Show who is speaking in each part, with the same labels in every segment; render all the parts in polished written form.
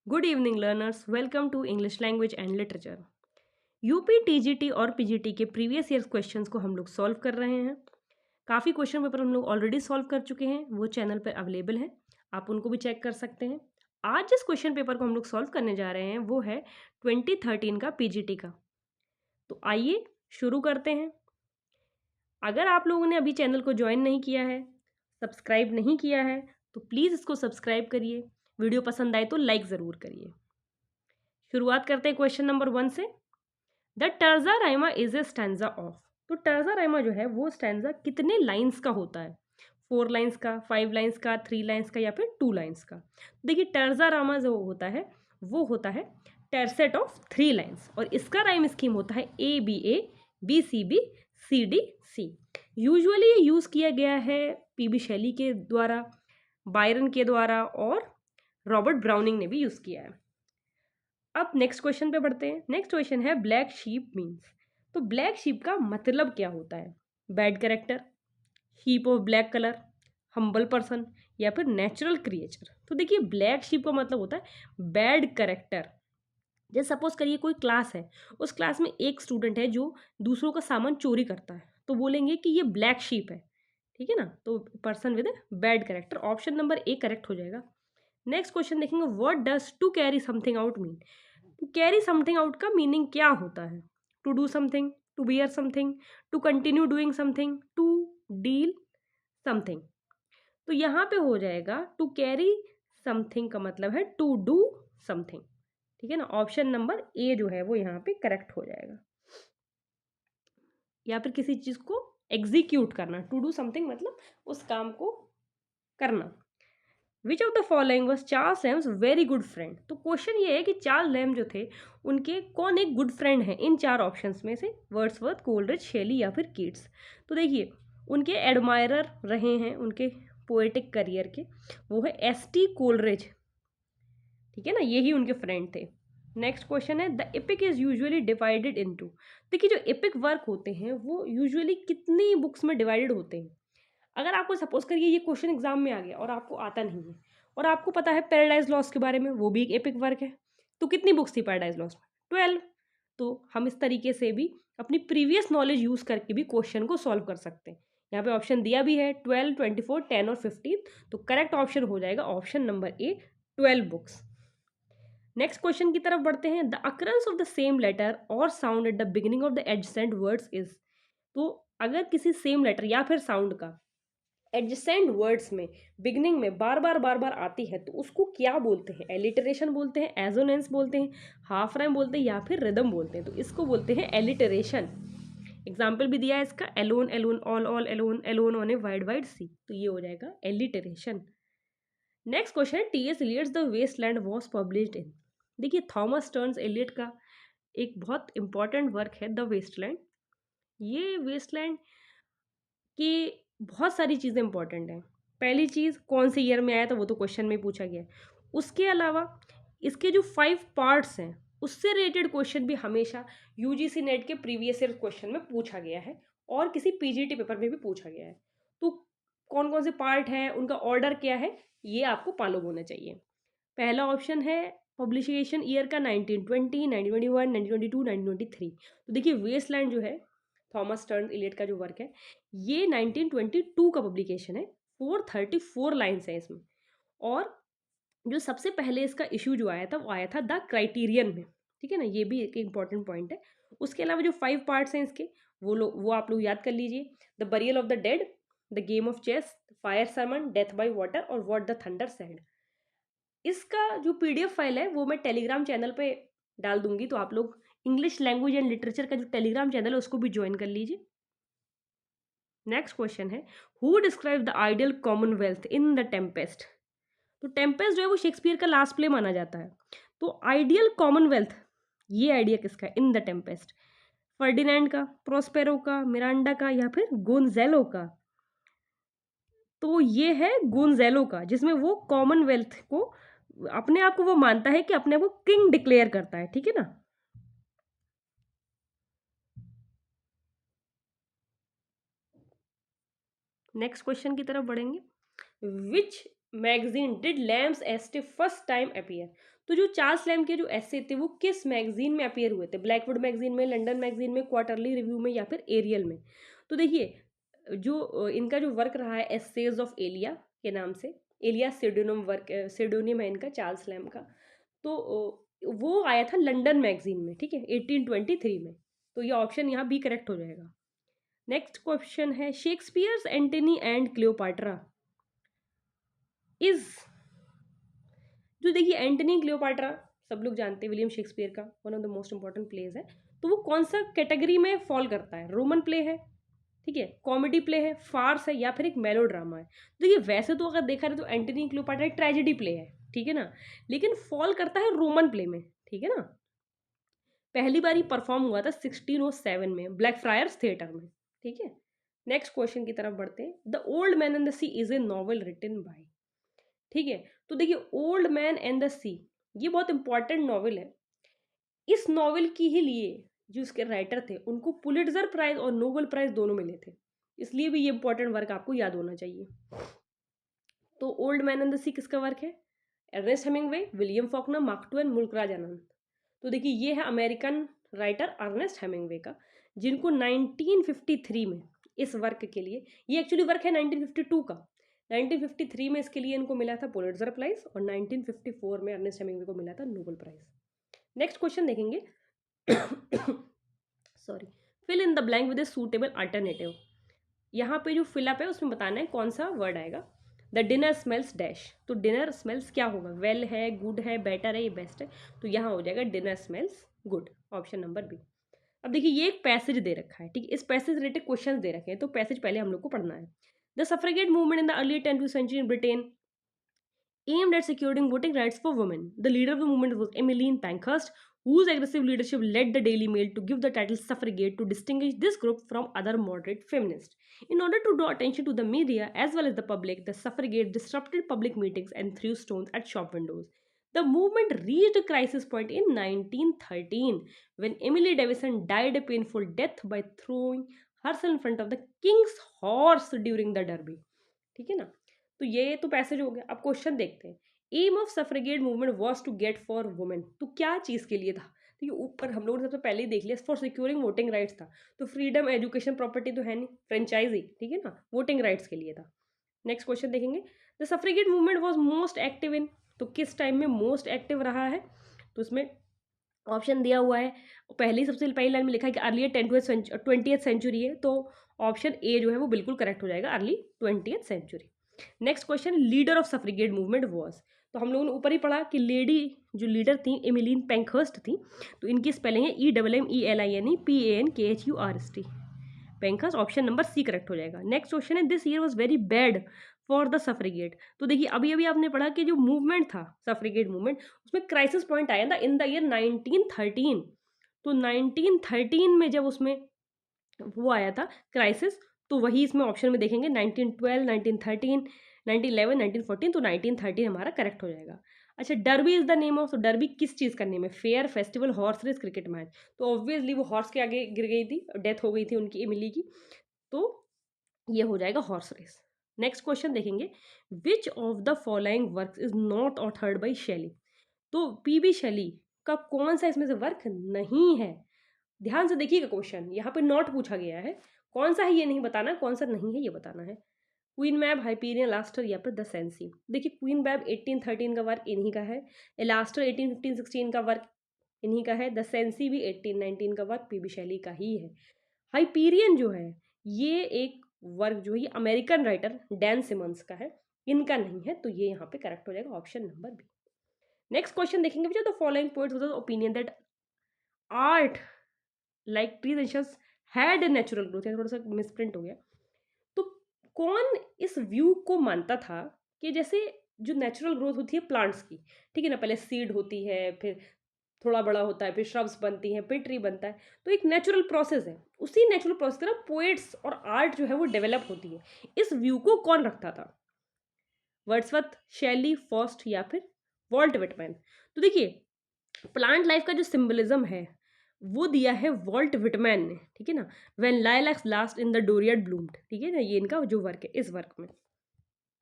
Speaker 1: Good evening learners, welcome to English language and literature. UP TGT और PGT के previous year questions को हम लोग सॉल्व कर रहे हैं। काफ़ी क्वेश्चन पेपर हम लोग ऑलरेडी सॉल्व कर चुके हैं, वो चैनल पर अवेलेबल हैं, आप उनको भी चेक कर सकते हैं। आज जिस क्वेश्चन पेपर को हम लोग सॉल्व करने जा रहे हैं वो है 2013 का पीजीटी का। तो आइए शुरू करते हैं। अगर आप लोगों ने अभी चैनल को ज्वाइन नहीं किया है, सब्सक्राइब नहीं किया है, तो प्लीज़ इसको सब्सक्राइब करिए। वीडियो पसंद आए तो लाइक ज़रूर करिए। शुरुआत करते हैं क्वेश्चन नंबर 1 से। The terza Raima is a stanza of. तो टर्जा राइमा जो है वो स्टैंजा कितने लाइंस का होता है? 4 लाइंस का, 5 लाइंस का, 3 लाइंस का या फिर 2 लाइंस का? देखिए टर्जा राइमा जो होता है वो होता है टेरसेट ऑफ 3 लाइंस और इसका राइम स्कीम होता है ABA BCB CDC। यूजुअली ये यूज़ किया गया है PB शैली के द्वारा, बायरन के द्वारा और रॉबर्ट ब्राउनिंग ने भी यूज़ किया है। अब नेक्स्ट क्वेश्चन पे बढ़ते हैं। नेक्स्ट क्वेश्चन है ब्लैक शीप मीन्स। तो ब्लैक शीप का मतलब क्या होता है? Bad character, sheep of black colour, humble person या फिर नेचुरल क्रिएचर। तो देखिए ब्लैक शीप का मतलब होता है बैड कैरेक्टर। जैसे सपोज करिए कोई क्लास है, उस क्लास में एक स्टूडेंट है जो दूसरों का सामान चोरी करता है, तो बोलेंगे कि ये ब्लैक शीप है, ठीक है ना। तो person with bad character, option number A correct हो जाएगा। नेक्स्ट क्वेश्चन देखेंगे, what does to carry something out mean. To carry something out का मीनिंग क्या होता है? To do something, to bear something, to continue doing something, to deal something. तो यहाँ पे हो जाएगा टू कैरी समथिंग का मतलब है टू डू समथिंग, ठीक है ना। ऑप्शन नंबर ए जो है वो यहाँ पे करेक्ट हो जाएगा। या फिर किसी चीज को एग्जीक्यूट करना, टू डू समथिंग मतलब उस काम को करना। Which of the following was Charles Lamb's very good friend. तो क्वेश्चन ये है कि चार्ल्स लैम जो थे उनके कौन एक गुड फ्रेंड है इन चार ऑप्शंस में से? वर्ड्सवर्थ, कोलरिज, शेली या फिर कीट्स। तो देखिए उनके एडमायरर रहे हैं उनके पोएटिक करियर के, वो है ST कोलरिज, ठीक है ना, यही उनके फ्रेंड थे। नेक्स्ट क्वेश्चन है the epic is usually divided into. देखिए जो एपिक वर्क होते हैं वो यूजुअली कितनी बुक्स में डिवाइडेड होते हैं? अगर आपको सपोज करिए ये क्वेश्चन एग्जाम में आ गया और आपको आता नहीं है और आपको पता है पैराडाइज लॉस्ट के बारे में, वो भी एक एपिक वर्क है, तो कितनी बुक्स थी पैराडाइज लॉस्ट में? 12। तो हम इस तरीके से भी अपनी प्रीवियस नॉलेज यूज करके भी क्वेश्चन को सॉल्व कर सकते हैं। यहाँ पे ऑप्शन दिया भी है 12, 24, 10 और 15, तो करेक्ट ऑप्शन हो जाएगा option number A, 12 books. Next question की तरफ बढ़ते हैं। The occurrence of the same letter और sound at the beginning of the adjacent words is. तो अगर किसी सेम लेटर या फिर साउंड का एडजेसेंट वर्ड्स में बिगनिंग में बार बार आती है तो उसको क्या बोलते हैं? एलिटरेशन बोलते हैं, एजोनेंस बोलते हैं, हाफ राइम बोलते हैं या फिर रिदम बोलते हैं? तो इसको बोलते हैं एलिटरेशन। एग्जाम्पल भी दिया है इसका, alone alone, all all alone, alone on a wide wide sea, तो ये हो जाएगा एलिटरेशन। नेक्स्ट क्वेश्चन है T.S. Eliot's the Waste Land was published in. देखिए थॉमस टर्न्स एलियट का एक बहुत इंपॉर्टेंट वर्क है द वेस्टलैंड। ये वेस्टलैंड की बहुत सारी चीज़ें इंपॉर्टेंट हैं। पहली चीज़ कौन से ईयर में आया था वो तो क्वेश्चन में पूछा गया है। उसके अलावा इसके जो 5 पार्ट्स हैं उससे रिलेटेड क्वेश्चन भी हमेशा UGC नेट के प्रीवियस ईयर क्वेश्चन में पूछा गया है और किसी PGT पेपर में भी पूछा गया है। तो कौन कौन से पार्ट हैं, उनका ऑर्डर क्या है, ये आपको मालूम होना चाहिए। पहला ऑप्शन है पब्लिकेशन ईयर का 1920, 1921, 1922, 1923। तो देखिए वेस्टलैंड जो है थॉमस टर्न इलियट का जो वर्क है ये 1922 का पब्लिकेशन है। 434 लाइन्स है इसमें। और जो सबसे पहले इसका इशू जो आया था वो आया था द क्राइटेरियन में, ठीक है ना, ये भी एक इंपॉर्टेंट पॉइंट है। उसके अलावा जो 5 पार्ट्स हैं इसके वो आप लोग याद कर लीजिए। The burial of the dead, the game of chess, fire sermon, death by water और व्हाट द थंडर सेड। इसका जो PDF फाइल है वो मैं टेलीग्राम चैनल पे डाल दूंगी, तो आप लोग इंग्लिश लैंग्वेज एंड लिटरेचर का जो टेलीग्राम चैनल है उसको भी ज्वाइन कर लीजिए। नेक्स्ट क्वेश्चन है who describe the ideal Commonwealth in the Tempest. तो टेम्पेस्ट जो है वो शेक्सपियर का लास्ट प्ले माना जाता है। तो आइडियल कॉमनवेल्थ ये आइडिया किसका है इन द टेम्पेस्ट? फर्डिनेंड का, प्रोस्पेरो का, मिरांडा का या फिर गोंजेलो का? तो ये है गोंजेलो का, जिसमें वो कॉमनवेल्थ को अपने आप को वो मानता है कि अपने आप को किंग डिक्लेयर करता है, ठीक है ना। नेक्स्ट क्वेश्चन की तरफ बढ़ेंगे। Which magazine did Lamb's essays first time appear? तो जो चार्ल्स लैम्ब के जो एस्से थे वो किस मैगजीन में अपीयर हुए थे? ब्लैकवुड मैगजीन में, लंदन मैगजीन में, क्वार्टरली रिव्यू में, या फिर एरियल में? तो देखिए जो इनका जो वर्क रहा है एसेज ऑफ एलिया के नाम से, एलिया सिडोनिम वर्क, सिडोनिम है इनका चार्ल्स लैम्ब का, तो वो आया था लंदन मैगजीन में, ठीक है, 1823 में। तो ये ऑप्शन यहाँ बी करेक्ट हो जाएगा। नेक्स्ट क्वेश्चन है Shakespeare's Antony and Cleopatra is, जो देखिए एंटनी क्लियोपाट्रा सब लोग जानते हैं विलियम शेक्सपियर का one of the most important plays है, तो वो कौन सा कैटेगरी में फॉल करता है? रोमन प्ले है, ठीक है, कॉमेडी प्ले है, फार्स है, या फिर एक मेलो ड्रामा है? देखिए वैसे तो अगर देखा जाए तो एंटनी क्लियोपाट्रा एक ट्रेजेडी प्ले है, ठीक है ना, लेकिन फॉल करता है रोमन प्ले में, ठीक है ना। पहली बार ही परफॉर्म हुआ था 1607 में ब्लैक फ्रायर्स थिएटर में, ठीक है। नेक्स्ट क्वेश्चन की तरफ बढ़ते हैं। The old man and the sea is a novel written by, ठीक है, तो देखिए old man and the sea ये बहुत इंपॉर्टेंट नॉवल है। इस नॉवल की ही लिए जो उसके राइटर थे उनको पुलिट्जर प्राइज और नोबेल प्राइज दोनों मिले थे, इसलिए भी ये इंपॉर्टेंट वर्क आपको याद होना चाहिए। तो Old man and the Sea किसका वर्क है? Ernest Hemingway, William Faulkner, Mark Twain, Mulkraj Anand. तो देखिए ये है अमेरिकन राइटर अर्नेस्ट हेमिंगवे का, जिनको 1953 में इस वर्क के लिए, ये एक्चुअली वर्क है 1952 का, 1953 में इसके लिए इनको मिला था पुलिट्जर प्राइज और 1954 में अर्नेस्ट हेमिंगवे को मिला था नोबेल प्राइज। नेक्स्ट क्वेश्चन देखेंगे sorry, fill in the blank with a suitable alternative. यहाँ पे जो फिलअप है उसमें बताना है कौन सा वर्ड आएगा। द डिनर स्मेल्स डैश, तो डिनर स्मेल्स क्या होगा? वेल है, गुड है, बेटर है, ये बेस्ट है, तो यहाँ हो जाएगा dinner smells good, option number B. अब देखिए ये एक पैसेज दे रखा है, ठीक है, इस पैसेज रिलेटेड क्वेश्चंस दे रखे हैं, तो पैसेज पहले हम लोग को पढ़ना है। The suffragette movement in the early 10th century in Britain aimed at securing voting rights for women. The leader of the movement was Emmeline Pankhurst, whose aggressive leadership led the Daily Mail to give the title suffragette to distinguish this group from other moderate feminists. In order to draw attention to the media as well as the public, the suffragette disrupted public meetings and threw stones at shop windows. The movement reached a crisis point in 1913 when Emily Davison died a painful death by throwing herself in front of the king's horse during the derby. ठीक है ना, तो ये तो passage हो गया। अब question देखते हैं। Aim of suffragette movement was to get for women, तो क्या चीज़ के लिए था? तो ये ऊपर हम लोगों ने सबसे पहले ही देख लिया, फॉर सिक्योरिंग वोटिंग राइट्स था, तो फ्रीडम, एजुकेशन, प्रॉपर्टी तो है नहीं, फ्रेंचाइजी, ठीक है ना, वोटिंग राइट्स के लिए था। नेक्स्ट क्वेश्चन देखेंगे। The suffragette movement was most active in, तो किस टाइम में मोस्ट एक्टिव रहा है? तो उसमें ऑप्शन दिया हुआ है, पहले ही सबसे पहली लाइन में लिखा है कि अर्ली 20th सेंचुरी है, तो ऑप्शन ए जो है वो बिल्कुल करेक्ट हो जाएगा, early 20th century. Next question, leader of suffragette movement was, तो हम लोगों ने ऊपर ही पढ़ा कि लेडी जो लीडर थी एमिलीन पैंखर्स्ट थी, तो इनकी स्पेलिंग है EMMELINE, Pankhurst, option number C correct हो जाएगा। नेक्स्ट क्वेश्चन है, this year was very bad for the suffragette, तो देखिए अभी अभी आपने पढ़ा कि जो मूवमेंट था सफ्रेगेट मूवमेंट, उसमें क्राइसिस पॉइंट आया था इन द ईयर 1913, तो 1913 में जब उसमें वो आया था क्राइसिस, तो वही इसमें ऑप्शन में देखेंगे 1912, 1913, 1911, 1914, तो 1913 हमारा करेक्ट हो जाएगा। अच्छा, Derby is the name of, तो डर्बी किस चीज़ का नेम है? Fair, festival, horse race, cricket match, तो ऑब्वियसली वो हॉर्स के आगे गिर गई थी, डेथ हो गई थी उनकी एमिली की, तो ये हो जाएगा हॉर्स रेस। नेक्स्ट क्वेश्चन देखेंगे, विच of the following work is not authored by शैली, तो पीबी शैली का कौन सा इसमें से वर्क नहीं है? ध्यान से देखिएगा क्वेश्चन, यहाँ पे नॉट पूछा गया है, कौन सा है ये नहीं बताना, कौन सा नहीं है ये बताना है। क्वीन मैब, हाइपीरियन, एलास्टर, या फिर द सेंसी। देखिए क्वीन मैब 1813 का वर्क इन्हीं का है, एलास्टर 1815-16 का वर्क इन्हीं का है, द सेंसी भी 1819 का वर्क पीबी शैली का ही है। हाइपीरियन जो है ये एक वर्क जो है ये अमेरिकन राइटर डैन सिमंस का है, इनका नहीं है, तो ये यहाँ पे करेक्ट हो जाएगा, option number B. Next question देखेंगे, the following poets was the opinion that art like trees and shrubs had a natural growth, थोड़ा सा मिसप्रिंट हो गया, तो कौन इस व्यू को मानता था कि जैसे जो नेचुरल ग्रोथ होती है प्लांट्स की, ठीक है ना, पहले सीड होती है, फिर थोड़ा बड़ा होता है, फिर श्रब्स बनती हैं, फिर ट्री बनता है, तो एक नेचुरल प्रोसेस है, उसी नेचुरल प्रोसेस की तरह पोएट्स और आर्ट जो है वो डेवलप होती है। इस व्यू को कौन रखता था? वर्ड्सवर्थ, शैली, फॉस्ट, या फिर वॉल्ट विटमैन? तो देखिए प्लांट लाइफ का जो सिंबलिज्म है वो दिया है वॉल्ट विटमैन ने, ठीक है ना, when lilacs last in the dooryard bloomed, ठीक है ना, ये इनका जो वर्क है इस वर्क में।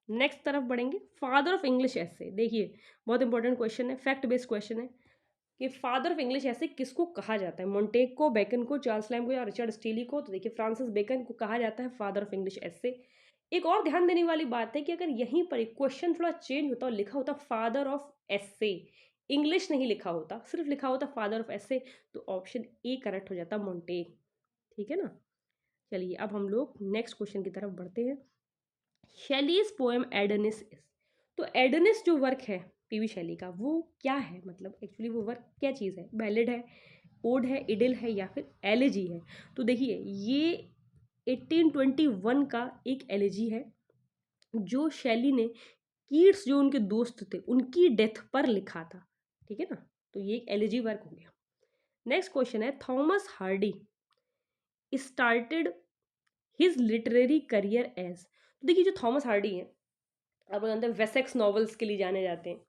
Speaker 1: नेक्स्ट तरफ बढ़ेंगे, फादर ऑफ इंग्लिश ऐसे। देखिए बहुत इंपॉर्टेंट क्वेश्चन है, फैक्ट बेस्ड क्वेश्चन है कि फादर ऑफ इंग्लिश ऐसे किसको कहा जाता है, मोंटेग को, बेकन को, चार्ल्स लैम्ब को या रिचर्ड स्टीली को। तो देखिए फ्रांसिस बेकन को कहा जाता है फादर ऑफ इंग्लिश ऐसे। एक और ध्यान देने वाली बात है कि अगर यहीं पर एक क्वेश्चन थोड़ा चेंज होता और लिखा होता फादर ऑफ ऐसे, इंग्लिश नहीं लिखा होता, सिर्फ लिखा होता फादर ऑफ ऐसे, तो ऑप्शन ए करेक्ट हो जाता, मोंटेग। ठीक है ना। चलिए अब हम लोग नेक्स्ट क्वेश्चन की तरफ बढ़ते हैं। Shelley's poem Adonis is. तो एडोनिस जो वर्क है पीवी शैली का, वो क्या है, मतलब एक्चुअली वो वर्क क्या चीज़ है, बैलेड है, ओड है, इडिल है या फिर एलेजी है। तो देखिए ये 1821 का एक एलेजी है जो शैली ने कीट्स जो उनके दोस्त थे उनकी डेथ पर लिखा था। ठीक है ना, तो ये एक एलेजी वर्क हो गया। नेक्स्ट क्वेश्चन है, Thomas Hardy started his literary career as. तो देखिए जो थॉमस हार्डी हैं, आप जानते हैं वेसेक्स नॉवेल्स के लिए जाने जाते हैं,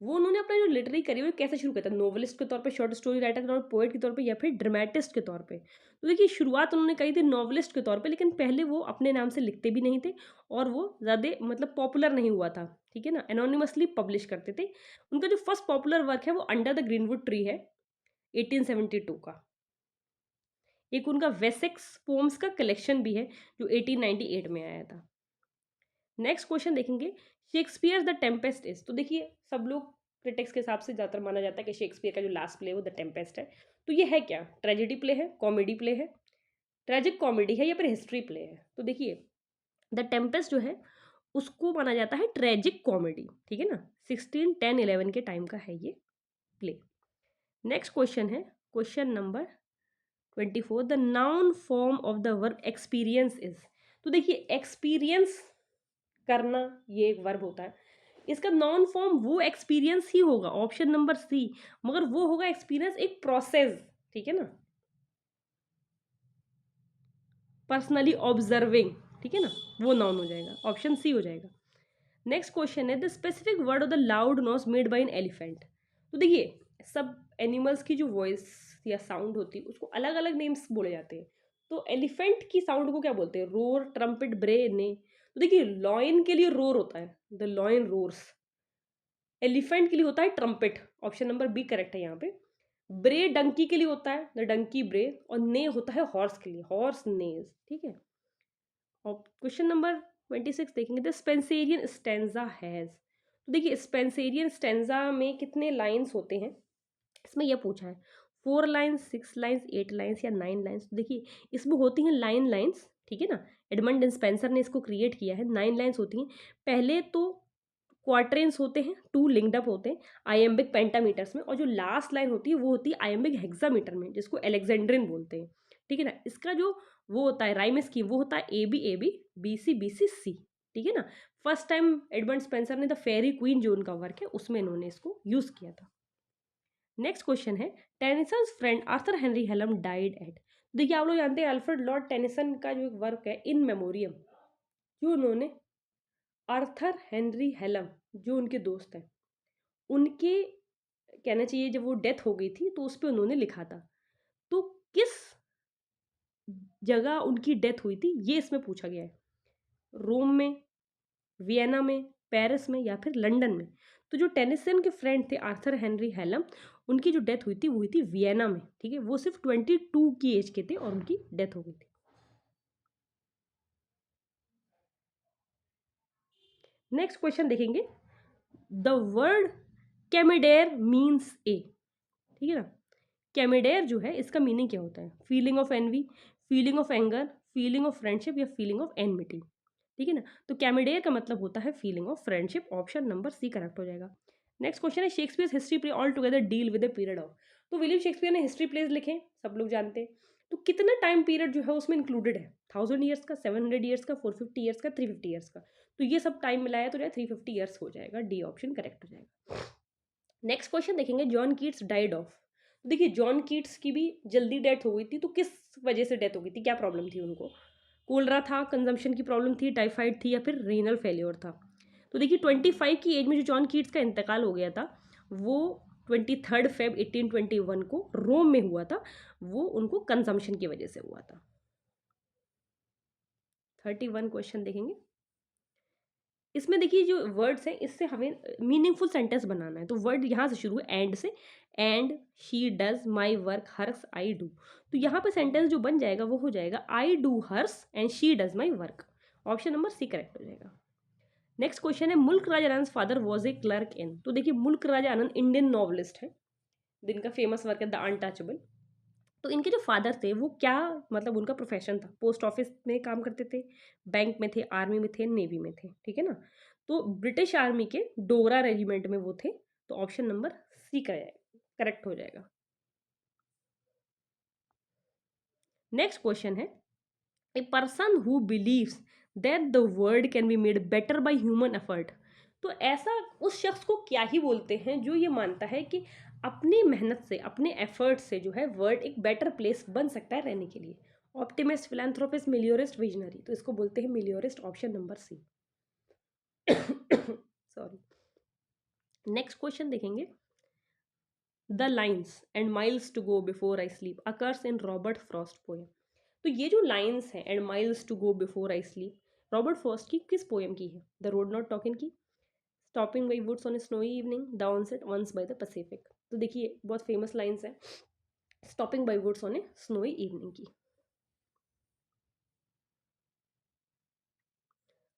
Speaker 1: वो उन्होंने अपना जो लिटरेरी करियर कैसे शुरू किया था, नोवेलिस्ट के तौर पे, शॉर्ट स्टोरी राइटर के तौर पे, पोएट के तौर पे या फिर ड्रामेटिस्ट के तौर पे। तो देखिए शुरुआत उन्होंने कही थी नॉवेलिस्ट के तौर पे, लेकिन पहले वो अपने नाम से लिखते भी नहीं थे और वो ज़्यादा मतलब पॉपुलर नहीं हुआ था। ठीक है ना, एनोनिमसली पब्लिश करते थे। उनका जो फर्स्ट पॉपुलर वर्क है वो अंडर द ग्रीनवुड ट्री है 1872 का। एक उनका वेसेक्स पोम्स का कलेक्शन भी है जो 1898 में आया था। नेक्स्ट क्वेश्चन देखेंगे, शेक्सपियर द टेम्पेस्ट इज। तो देखिए सब लोग क्रिटिक्स के हिसाब से ज़्यादातर माना जाता है कि शेक्सपियर का जो लास्ट प्ले है वो द टेम्पेस्ट है। तो ये है क्या, ट्रेजेडी प्ले है, कॉमेडी प्ले है, ट्रेजिक कॉमेडी है या फिर हिस्ट्री प्ले है। तो देखिए द टेम्पेस्ट जो है उसको माना जाता है ट्रेजिक कॉमेडी। ठीक है ना, 1610-11 के टाइम का है ये प्ले। नेक्स्ट क्वेश्चन है question number 24, the noun form of the verb experience is. तो देखिए एक्सपीरियंस करना ये एक वर्ब होता है, इसका नॉन फॉर्म वो एक्सपीरियंस ही होगा, ऑप्शन नंबर सी, मगर वो होगा एक्सपीरियंस एक प्रोसेस। ठीक है ना, पर्सनली ऑब्जर्विंग। ठीक है ना, वो नाउन हो जाएगा, ऑप्शन सी हो जाएगा। नेक्स्ट क्वेश्चन है, the specific word of the loud noise made by an elephant. तो देखिए सब एनिमल्स की जो वॉइस या साउंड होती है उसको अलग अलग नेम्स बोले जाते हैं। तो एलिफेंट की साउंड को क्या बोलते हैं, रोर, ट्रम्पेट, ब्रे, ने। तो देखिए लॉयन के लिए रोर होता है, द लॉयन रोर्स। एलिफेंट के लिए होता है trumpet, option number B correct है यहाँ पे। ब्रे डंकी के लिए होता है, द डंकी ब्रे, और ने होता है हॉर्स के लिए, हॉर्स नेज। ठीक है। और क्वेश्चन नंबर 26 देखेंगे, द स्पेंसेरियन स्टेंजा हैज। तो देखिए स्पेंसेरियन स्टेंजा में कितने लाइन्स होते हैं, इसमें यह पूछा है 4 लाइन्स, 6 लाइन्स, 8 लाइन्स या 9 लाइन्स। तो देखिए इसमें होती हैं लाइन्स। ठीक है ना, एडमंड स्पेंसर ने इसको क्रिएट किया है, 9 लाइन्स होती हैं। पहले तो क्वार्टरेंस होते हैं, 2 लिंक्ड अप होते हैं आयम्बिक पेंटामीटर्स में, और जो लास्ट लाइन होती है वो होती है आयम्बिक हेक्सामीटर में, जिसको एलेक्जेंड्रिन बोलते हैं। ठीक है ना, इसका जो वो होता है राइम स्कीम वो होता है A B A B, B C B C C. ठीक है ना, फर्स्ट टाइम एडमंड स्पेंसर ने द फेरी क्वीन जो उनका वर्क है उसमें इन्होंने इसको यूज किया था। नेक्स्ट क्वेश्चन है, Tennyson's friend Arthur Henry Hallam died at. देखिए आप लोग जानते हैं अल्फ्रेड लॉर्ड टेनिसन का जो वर्क है इन मेमोरियम, जो उन्होंने आर्थर हेनरी हेलम जो उनके दोस्त हैं उनके कहना चाहिए जब वो डेथ हो गई थी तो उस पर उन्होंने लिखा था। तो किस जगह उनकी डेथ हुई थी ये इसमें पूछा गया है, रोम में, वियना में, पेरिस में या फिर लंदन में। तो जो टेनिसन के फ्रेंड थे आर्थर हेनरी हेलम, उनकी जो डेथ हुई थी वो हुई थी वियना में। ठीक है, वो सिर्फ 22 की एज के थे और उनकी डेथ हो गई थी। नेक्स्ट क्वेश्चन देखेंगे, द वर्ड कैमिडेर मीन्स ए। ठीक है ना, कैमिडेर जो है इसका मीनिंग क्या होता है, feeling of envy, feeling of anger, feeling of friendship या फीलिंग ऑफ एनमिटी। ठीक है ना, तो कैमिडेर का मतलब होता है feeling of friendship, option number C correct हो जाएगा। नेक्स्ट क्वेश्चन है, Shakespeare history play all together deal with the period of. तो विलियम शेक्सपियर ने हिस्ट्री प्लेज लिखे सब लोग जानते हैं, तो कितना टाइम पीरियड जो है उसमें इंक्लूडेड है, 1000 ईयर्स का, 700 ईयर्स का, 450 ईयर्स का, 350 ईयर्स का। तो ये सब टाइम मिलाया तो 350 ईयर्स हो जाएगा, डी ऑप्शन करेक्ट हो जाएगा। नेक्स्ट क्वेश्चन देखेंगे, जॉन कीट्स डाइड ऑफ। देखिए जॉन कीट्स की भी जल्दी डेथ हो गई थी, तो किस वजह से डेथ हो गई थी, क्या प्रॉब्लम थी उनको, कोलरा था, कंजम्पशन की प्रॉब्लम थी, टाइफाइड थी या फिर रीनल फेल्योर था। तो देखिए 25 की एज में जो जॉन कीट्स का इंतकाल हो गया था वो 23 फेब 1821 को रोम में हुआ था, वो उनको कंजम्पशन की वजह से हुआ था। 31 क्वेश्चन देखेंगे, इसमें देखिए जो वर्ड्स हैं इससे हमें मीनिंगफुल सेंटेंस बनाना है, तो वर्ड यहाँ से शुरू है एंड से, and she does my work hers I do. तो यहाँ पे सेंटेंस जो बन जाएगा वो हो जाएगा I do hers and she does my work. Option number C correct हो जाएगा। नेक्स्ट क्वेश्चन है Mulk Raj Anand father was a clerk in. तो देखिए मुल्क राज आनंद इंडियन नॉवलिस्ट है जिनका फेमस वर्क है द अनटचेबल। तो इनके जो फादर थे वो क्या, मतलब उनका प्रोफेशन था, पोस्ट ऑफिस में काम करते थे, बैंक में थे, आर्मी में थे, नेवी में थे, ठीक है ना। तो ब्रिटिश आर्मी के डोगरा रेजिमेंट में वो थे। तो ऑप्शन नंबर सी करेक्ट हो जाएगा। नेक्स्ट क्वेश्चन है a person who believes that the world can be made better by human effort. तो ऐसा उस शख्स को क्या ही बोलते हैं जो ये मानता है कि अपनी मेहनत से, अपने एफर्ट से जो है वर्ल्ड एक बेटर प्लेस बन सकता है रहने के लिए। Optimist, philanthropist, meliorist, visionary. तो इसको बोलते हैं meliorist, option number C. Sorry. Next question देखेंगे the lines and miles to go before I sleep occurs in Robert Frost poem. तो ये जो लाइन्स हैं and miles to go before I sleep Robert Frost की किस poem की है? The road not taken की, stopping by woods on a snowy evening, the onset once by the Pacific. तो देखिए बहुत फेमस लाइन्स हैं stopping by woods on a snowy evening की।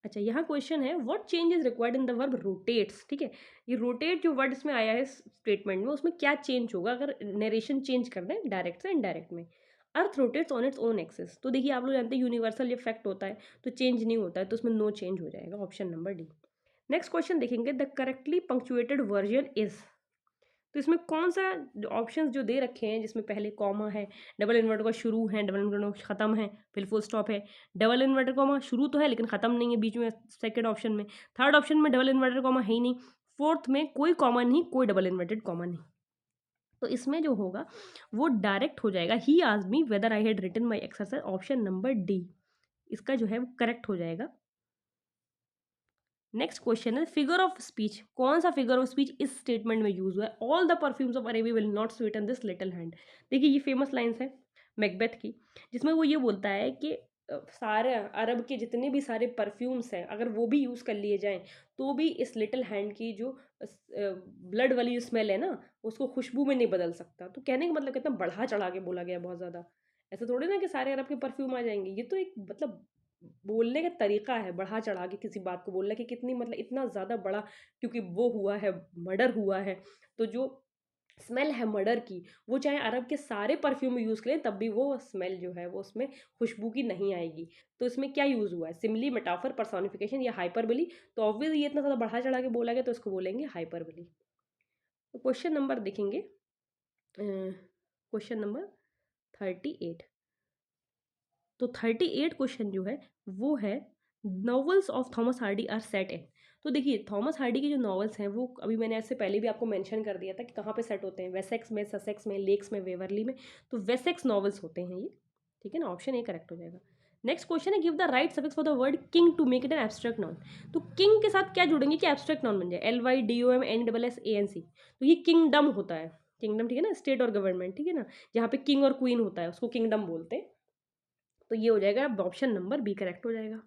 Speaker 1: अच्छा, यहाँ क्वेश्चन है what change is required in the verb rotates. ठीक है, ये रोटेट जो वर्ड इसमें आया है स्टेटमेंट में उसमें क्या चेंज होगा अगर नरेशन चेंज कर दें डायरेक्ट से इनडायरेक्ट में? अर्थ rotates on its own axis. तो देखिए आप लोग जानते हैं यूनिवर्सल इफेक्ट होता है तो चेंज नहीं होता है, तो उसमें नो चेंज हो जाएगा, option number D. Next question देखेंगे the correctly punctuated version is. तो इसमें कौन सा ऑप्शंस जो दे रखे हैं जिसमें पहले कॉमा है, डबल इन्वर्टर का शुरू है, डबल इन्वर्टर का ख़त्म है, फिर फुल स्टॉप है, डबल इन्वर्टर कॉमा शुरू तो है लेकिन ख़त्म नहीं है बीच में सेकंड ऑप्शन में, थर्ड ऑप्शन में डबल इन्वर्टर कॉमा है ही नहीं, फोर्थ में कोई कॉमा नहीं, कोई डबल इन्वर्टेड कॉमा नहीं। तो इसमें जो होगा वो डायरेक्ट हो जाएगा he asked me whether I had written my exercise, option number D इसका जो है वो करेक्ट हो जाएगा। नेक्स्ट क्वेश्चन है फिगर ऑफ स्पीच। कौन सा फिगर ऑफ स्पीच इस स्टेटमेंट में यूज हुआ है? All the perfumes of Arabia will not sweeten this little hand. देखिए ये फेमस लाइन्स है मैकबेथ की जिसमें वो ये बोलता है कि सारे अरब के जितने भी सारे परफ्यूम्स हैं अगर वो भी यूज़ कर लिए जाएं तो भी इस लिटिल हैंड की जो ब्लड वाली जो स्मेल है ना उसको खुशबू में नहीं बदल सकता। तो कहने का मतलब कितना बढ़ा चढ़ा के बोला गया बहुत ज़्यादा। ऐसा थोड़ी ना कि सारे अरब के परफ्यूम आ जाएंगे, ये तो एक मतलब बोलने का तरीका है बढ़ा चढ़ा के किसी बात को बोलना कि कितनी मतलब इतना ज़्यादा बड़ा, क्योंकि वो हुआ है, मर्डर हुआ है, तो जो स्मेल है मर्डर की वो चाहे अरब के सारे परफ्यूम में यूज़ करें तब भी वो स्मेल जो है वो उसमें खुशबू की नहीं आएगी। तो इसमें क्या यूज़ हुआ है? सिमिली, मेटाफर, पर्सोनिफिकेशन या हाइपरबली। तो ऑब्वियसली ये इतना ज़्यादा बढ़ा चढ़ा के बोला गया तो इसको बोलेंगे हाइपरबली। तो क्वेश्चन नंबर देखेंगे क्वेश्चन नंबर 38। तो 38 क्वेश्चन जो है वो है novels of Thomas Hardy are set in. तो देखिए थॉमस हार्डी के जो नॉवेल्स हैं वो अभी मैंने इससे पहले भी आपको मेंशन कर दिया था कि कहाँ पे सेट होते हैं, वेसेक्स में, ससेक्स में, लेक्स में, वेवरली में। तो वेसेक्स नॉवेल्स होते हैं ये, ठीक है ना, ऑप्शन ए करेक्ट हो जाएगा। नेक्स्ट क्वेश्चन है give the right suffix for the word king to make it an abstract noun. तो किंग के साथ क्या जुड़ेंगे कि एब्स्ट्रैक्ट नाउन बन जाए? LYDOMNSSANC। तो ये किंगडम होता है, किंगडम, ठीक है ना, स्टेट और गवर्नमेंट, ठीक है ना, जहाँ पे किंग और क्वीन होता है उसको किंगडम बोलते हैं। तो ये हो जाएगा ऑप्शन नंबर बी करेक्ट हो जाएगा।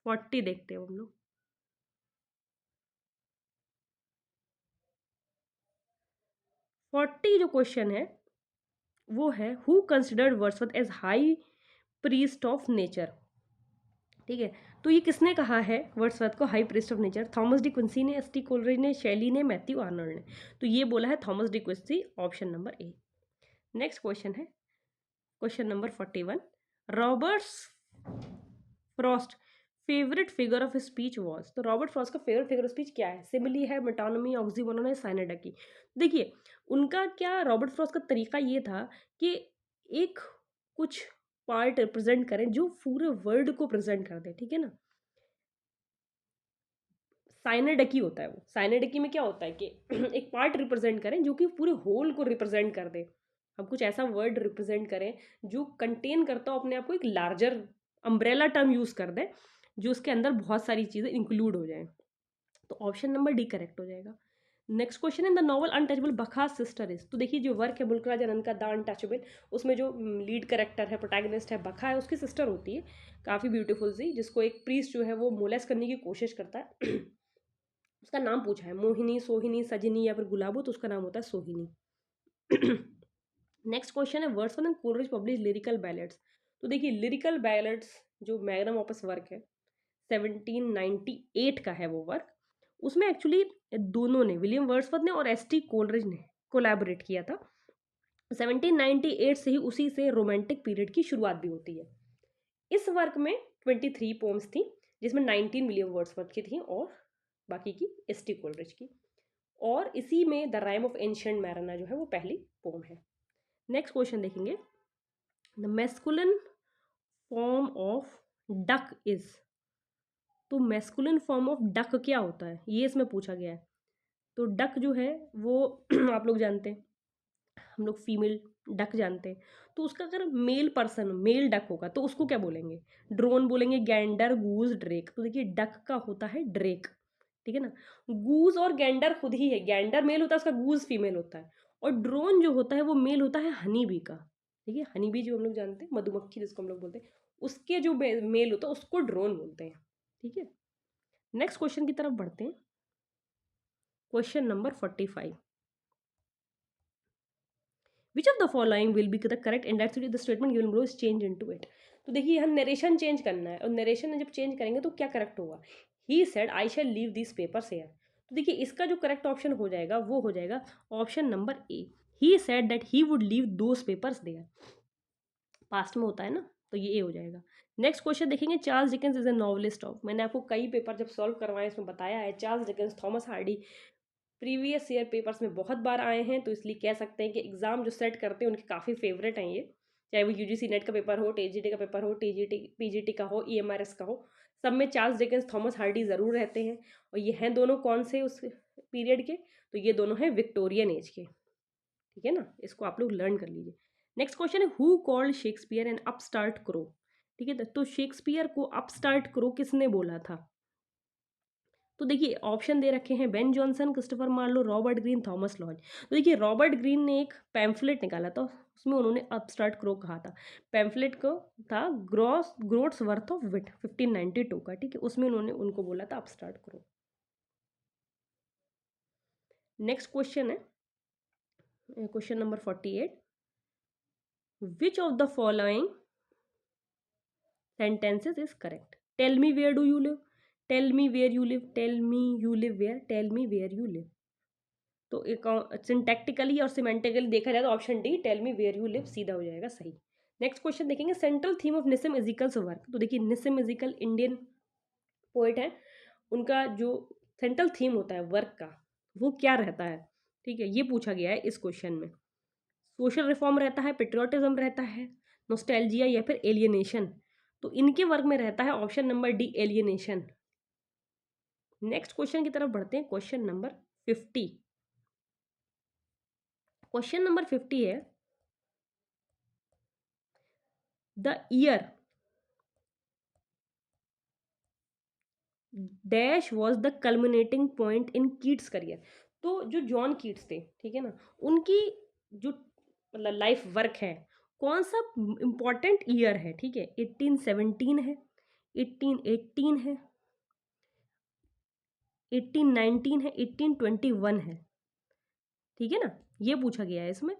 Speaker 1: 40 देखते हो हम लोग। 40 जो क्वेश्चन है वो है who considered Wordsworth as high priest of nature. ठीक है, तो ये किसने कहा है वर्ड्सवर्थ को high priest of nature? Thomas De Quincey ने, एस टी कोलरिज ने, शेली ने, मैथ्यू आर्नल्ड ने। तो ये बोला है Thomas De Quincey, option number A. Next question है question number 41 Robert's Frost favourite figure of speech was. तो रॉबर्ट फ्रॉस्ट का फेवरेट फिगर ऑफ स्पीच क्या है? सिमिली है, मेटोनमी, ऑक्सीमोरॉन है, साइनेडकी। देखिए उनका क्या, रॉबर्ट फ्रॉस्ट का तरीका ये था कि एक कुछ पार्ट रिप्रेजेंट करें जो पूरे वर्ड को प्रेजेंट कर दे, ठीक है ना। साइनेडकी होता है वो, साइनेडकी में क्या होता है कि एक पार्ट रिप्रेजेंट करें जो कि पूरे होल को रिप्रेजेंट कर दे। हम कुछ ऐसा वर्ड रिप्रेजेंट करें जो कंटेन करता हो अपने आप को, एक लार्जर अम्ब्रेला टर्म यूज़ कर दे जो उसके अंदर बहुत सारी चीज़ें इंक्लूड हो जाएं। तो ऑप्शन नंबर डी करेक्ट हो जाएगा। Next question in the novel Untouchable Bakha's sister is, तो देखिए जो वर्क है मुल्क राज आनंद का द अनटचेबल, उसमें जो लीड करेक्टर है, प्रोटैगनिस्ट है, बखा है, उसकी सिस्टर होती है काफ़ी ब्यूटीफुल सी, जिसको एक प्रीस्ट जो है वो मोलेस करने की कोशिश करता है। उसका नाम पूछा है, मोहिनी, सोहिनी, सजनी या फिर गुलाबो, तो उसका नाम होता है सोहिनी। नेक्स्ट क्वेश्चन है Wordsworth and Coleridge publish lyrical ballads, तो देखिए लिरिकल बैलेट्स जो मैग्नम ऑपस वर्क है 1798 का है वो वर्क, उसमें एक्चुअली दोनों ने, विलियम वर्ड्सवर्थ ने और एस टी कोलरिज ने कोलैबोरेट किया था। 1798 से ही उसी से रोमांटिक पीरियड की शुरुआत भी होती है। इस वर्क में 23 पोम्स थी, जिसमें 19 विलियम वर्ड्सवर्थ की थी और बाकी की एस टी कोलरिज की, और इसी में the rhyme of ancient Marina जो है वो पहली पोम है। नेक्स्ट क्वेश्चन देखेंगे, the masculine form of duck is, तो मैस्कुलिन फॉर्म ऑफ डक क्या होता है, ये इसमें पूछा गया है। तो डक जो है वो आप लोग जानते हैं, हम लोग फीमेल डक जानते हैं, तो उसका अगर मेल पर्सन मेल डक होगा तो उसको क्या बोलेंगे, ड्रोन बोलेंगे, गैंडर, गूज, ड्रेक। तो देखिए डक का होता है ड्रेक, ठीक है ना। गूज और गैंडर खुद ही है, गैंडर मेल होता है उसका, गूज फीमेल होता है, और ड्रोन जो होता है वो मेल होता है हनी बी का, ठीक है। हनी बी जो हम लोग जानते हैं, मधुमक्खी जिसको हम लोग बोलते हैं, उसके जो मेल होता है उसको ड्रोन बोलते हैं, ठीक है। नेक्स्ट क्वेश्चन की तरफ बढ़ते हैं, question number 45, which of the following will be the correct and that's the statement given below is change into it, तो देखिए हम नरेशन चेंज करना है, और नरेशन में जब चेंज करेंगे तो क्या करेक्ट होगा, he said I shall leave this papers here, तो देखिए इसका जो करेक्ट ऑप्शन हो जाएगा वो हो जाएगा option number A, he said that he would leave those papers there, past में होता है ना, तो ये ए हो जाएगा। नेक्स्ट क्वेश्चन देखेंगे, Charles Dickens is a novelist of, मैंने आपको कई पेपर जब सॉल्व करवाए इसमें बताया है, Charles Dickens, Thomas Hardy previous year papers में बहुत बार आए हैं, तो इसलिए कह सकते हैं कि एग्जाम जो सेट करते हैं उनके काफ़ी फेवरेट हैं ये, चाहे वो यूजीसी नेट का पेपर हो, टीजीटी का पेपर हो, टीजीटी पीजीटी का हो, ईएमआरएस का हो, सब में चार्ल्स डिकेंस, थॉमस हार्डी ज़रूर रहते हैं, और ये हैं दोनों कौन से उस पीरियड के, तो ये दोनों हैं विक्टोरियन एज के, ठीक है ना, इसको आप लोग लर्न कर लीजिए। नेक्स्ट क्वेश्चन है, who called Shakespeare N upstart crow, ठीक है, तो शेक्सपियर को अपस्टार्ट क्रो किसने बोला था, तो देखिए ऑप्शन दे रखे हैं, Ben Jonson, Christopher Marlowe, Robert Greene, Thomas Lodge, तो देखिए रॉबर्ट ग्रीन ने एक पैम्फलेट निकाला था, उसमें उन्होंने अपस्टार्ट क्रो कहा था, पैम्फलेट को था ग्रोट्स वर्थ ऑफ विट 1592 का, ठीक है, उसमें उन्होंने उनको बोला था अपस्टार्ट क्रो। नेक्स्ट क्वेश्चन है question number 48, which of the following sentences is correct, tell me where do you live, tell me where you live, tell me you live where, tell me where you live, तो एक syntactically और semantically देखा जाए तो option D, tell me where you live, सीधा हो जाएगा सही। नेक्स्ट क्वेश्चन देखेंगे, central theme of Nissim Ezekiel's work, तो देखिए निसिम इजिकल इंडियन पोइट है, उनका जो सेंट्रल थीम होता है वर्क का वो क्या रहता है, ठीक है, ये पूछा गया है इस क्वेश्चन में। सोशल रिफॉर्म रहता है, पेट्रियोटिज्म रहता है, नोस्टैल्जिया या फिर एलियनेशन, तो इनके वर्क में रहता है option number D, alienation. Next question की तरफ बढ़ते हैं, क्वेश्चन नंबर 50, क्वेश्चन नंबर 50 है, the year dash was the culminating point in Keats career, तो जो जॉन कीट्स थे, ठीक है ना, उनकी जो मतलब लाइफ वर्क है, कौन सा इंपॉर्टेंट ईयर है, ठीक है, 1817 है, 1818 है, 1819 है, 1821 है, ठीक है ना, ये पूछा गया है इसमें।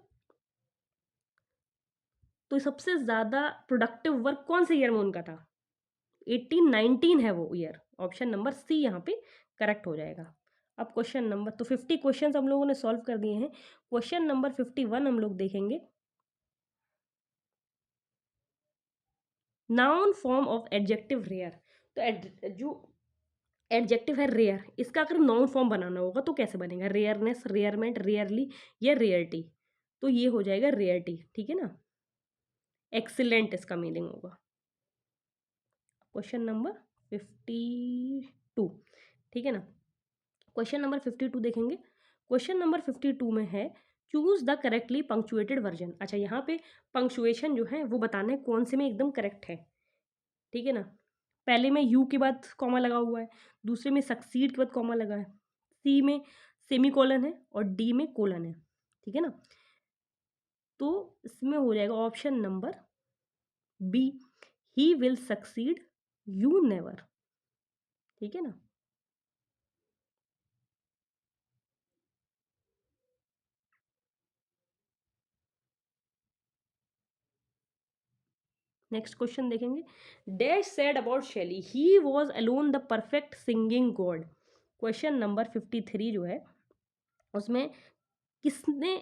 Speaker 1: तो सबसे ज़्यादा प्रोडक्टिव वर्क कौन से ईयर में उनका था, 1819 है वो ईयर, ऑप्शन नंबर सी यहाँ पे करेक्ट हो जाएगा। अब क्वेश्चन नंबर, तो 50 क्वेश्चन हम लोगों ने सॉल्व कर दिए हैं, क्वेश्चन नंबर 51 हम लोग देखेंगे, noun form of adjective rare, तो जो एडजेक्टिव है रेयर, इसका अगर नाउन फॉर्म बनाना होगा तो कैसे बनेगा, रेयरनेस, रेयरमेंट, रेयरली या रेयरटी, तो ये हो जाएगा रेयरटी, ठीक है ना, एक्सीलेंट इसका मीनिंग होगा। क्वेश्चन नंबर 52, ठीक है ना, क्वेश्चन नंबर 52 देखेंगे, क्वेश्चन नंबर 52 में है, choose the correctly punctuated version, अच्छा यहाँ पे पंक्चुएशन जो है वो बताना है कौन से में एकदम करेक्ट है, ठीक है ना, पहले में यू के बाद कॉमा लगा हुआ है, दूसरे में सक्सीड के बाद कॉमा लगा है, सी में सेमी कोलन है और डी में कोलन है, ठीक है ना। तो इसमें हो जाएगा option number B, he will succeed, you never, ठीक है ना। नेक्स्ट क्वेश्चन देखेंगे, dash said about Shelley, he was alone the perfect singing god. Question number 53 जो है उसमें किसने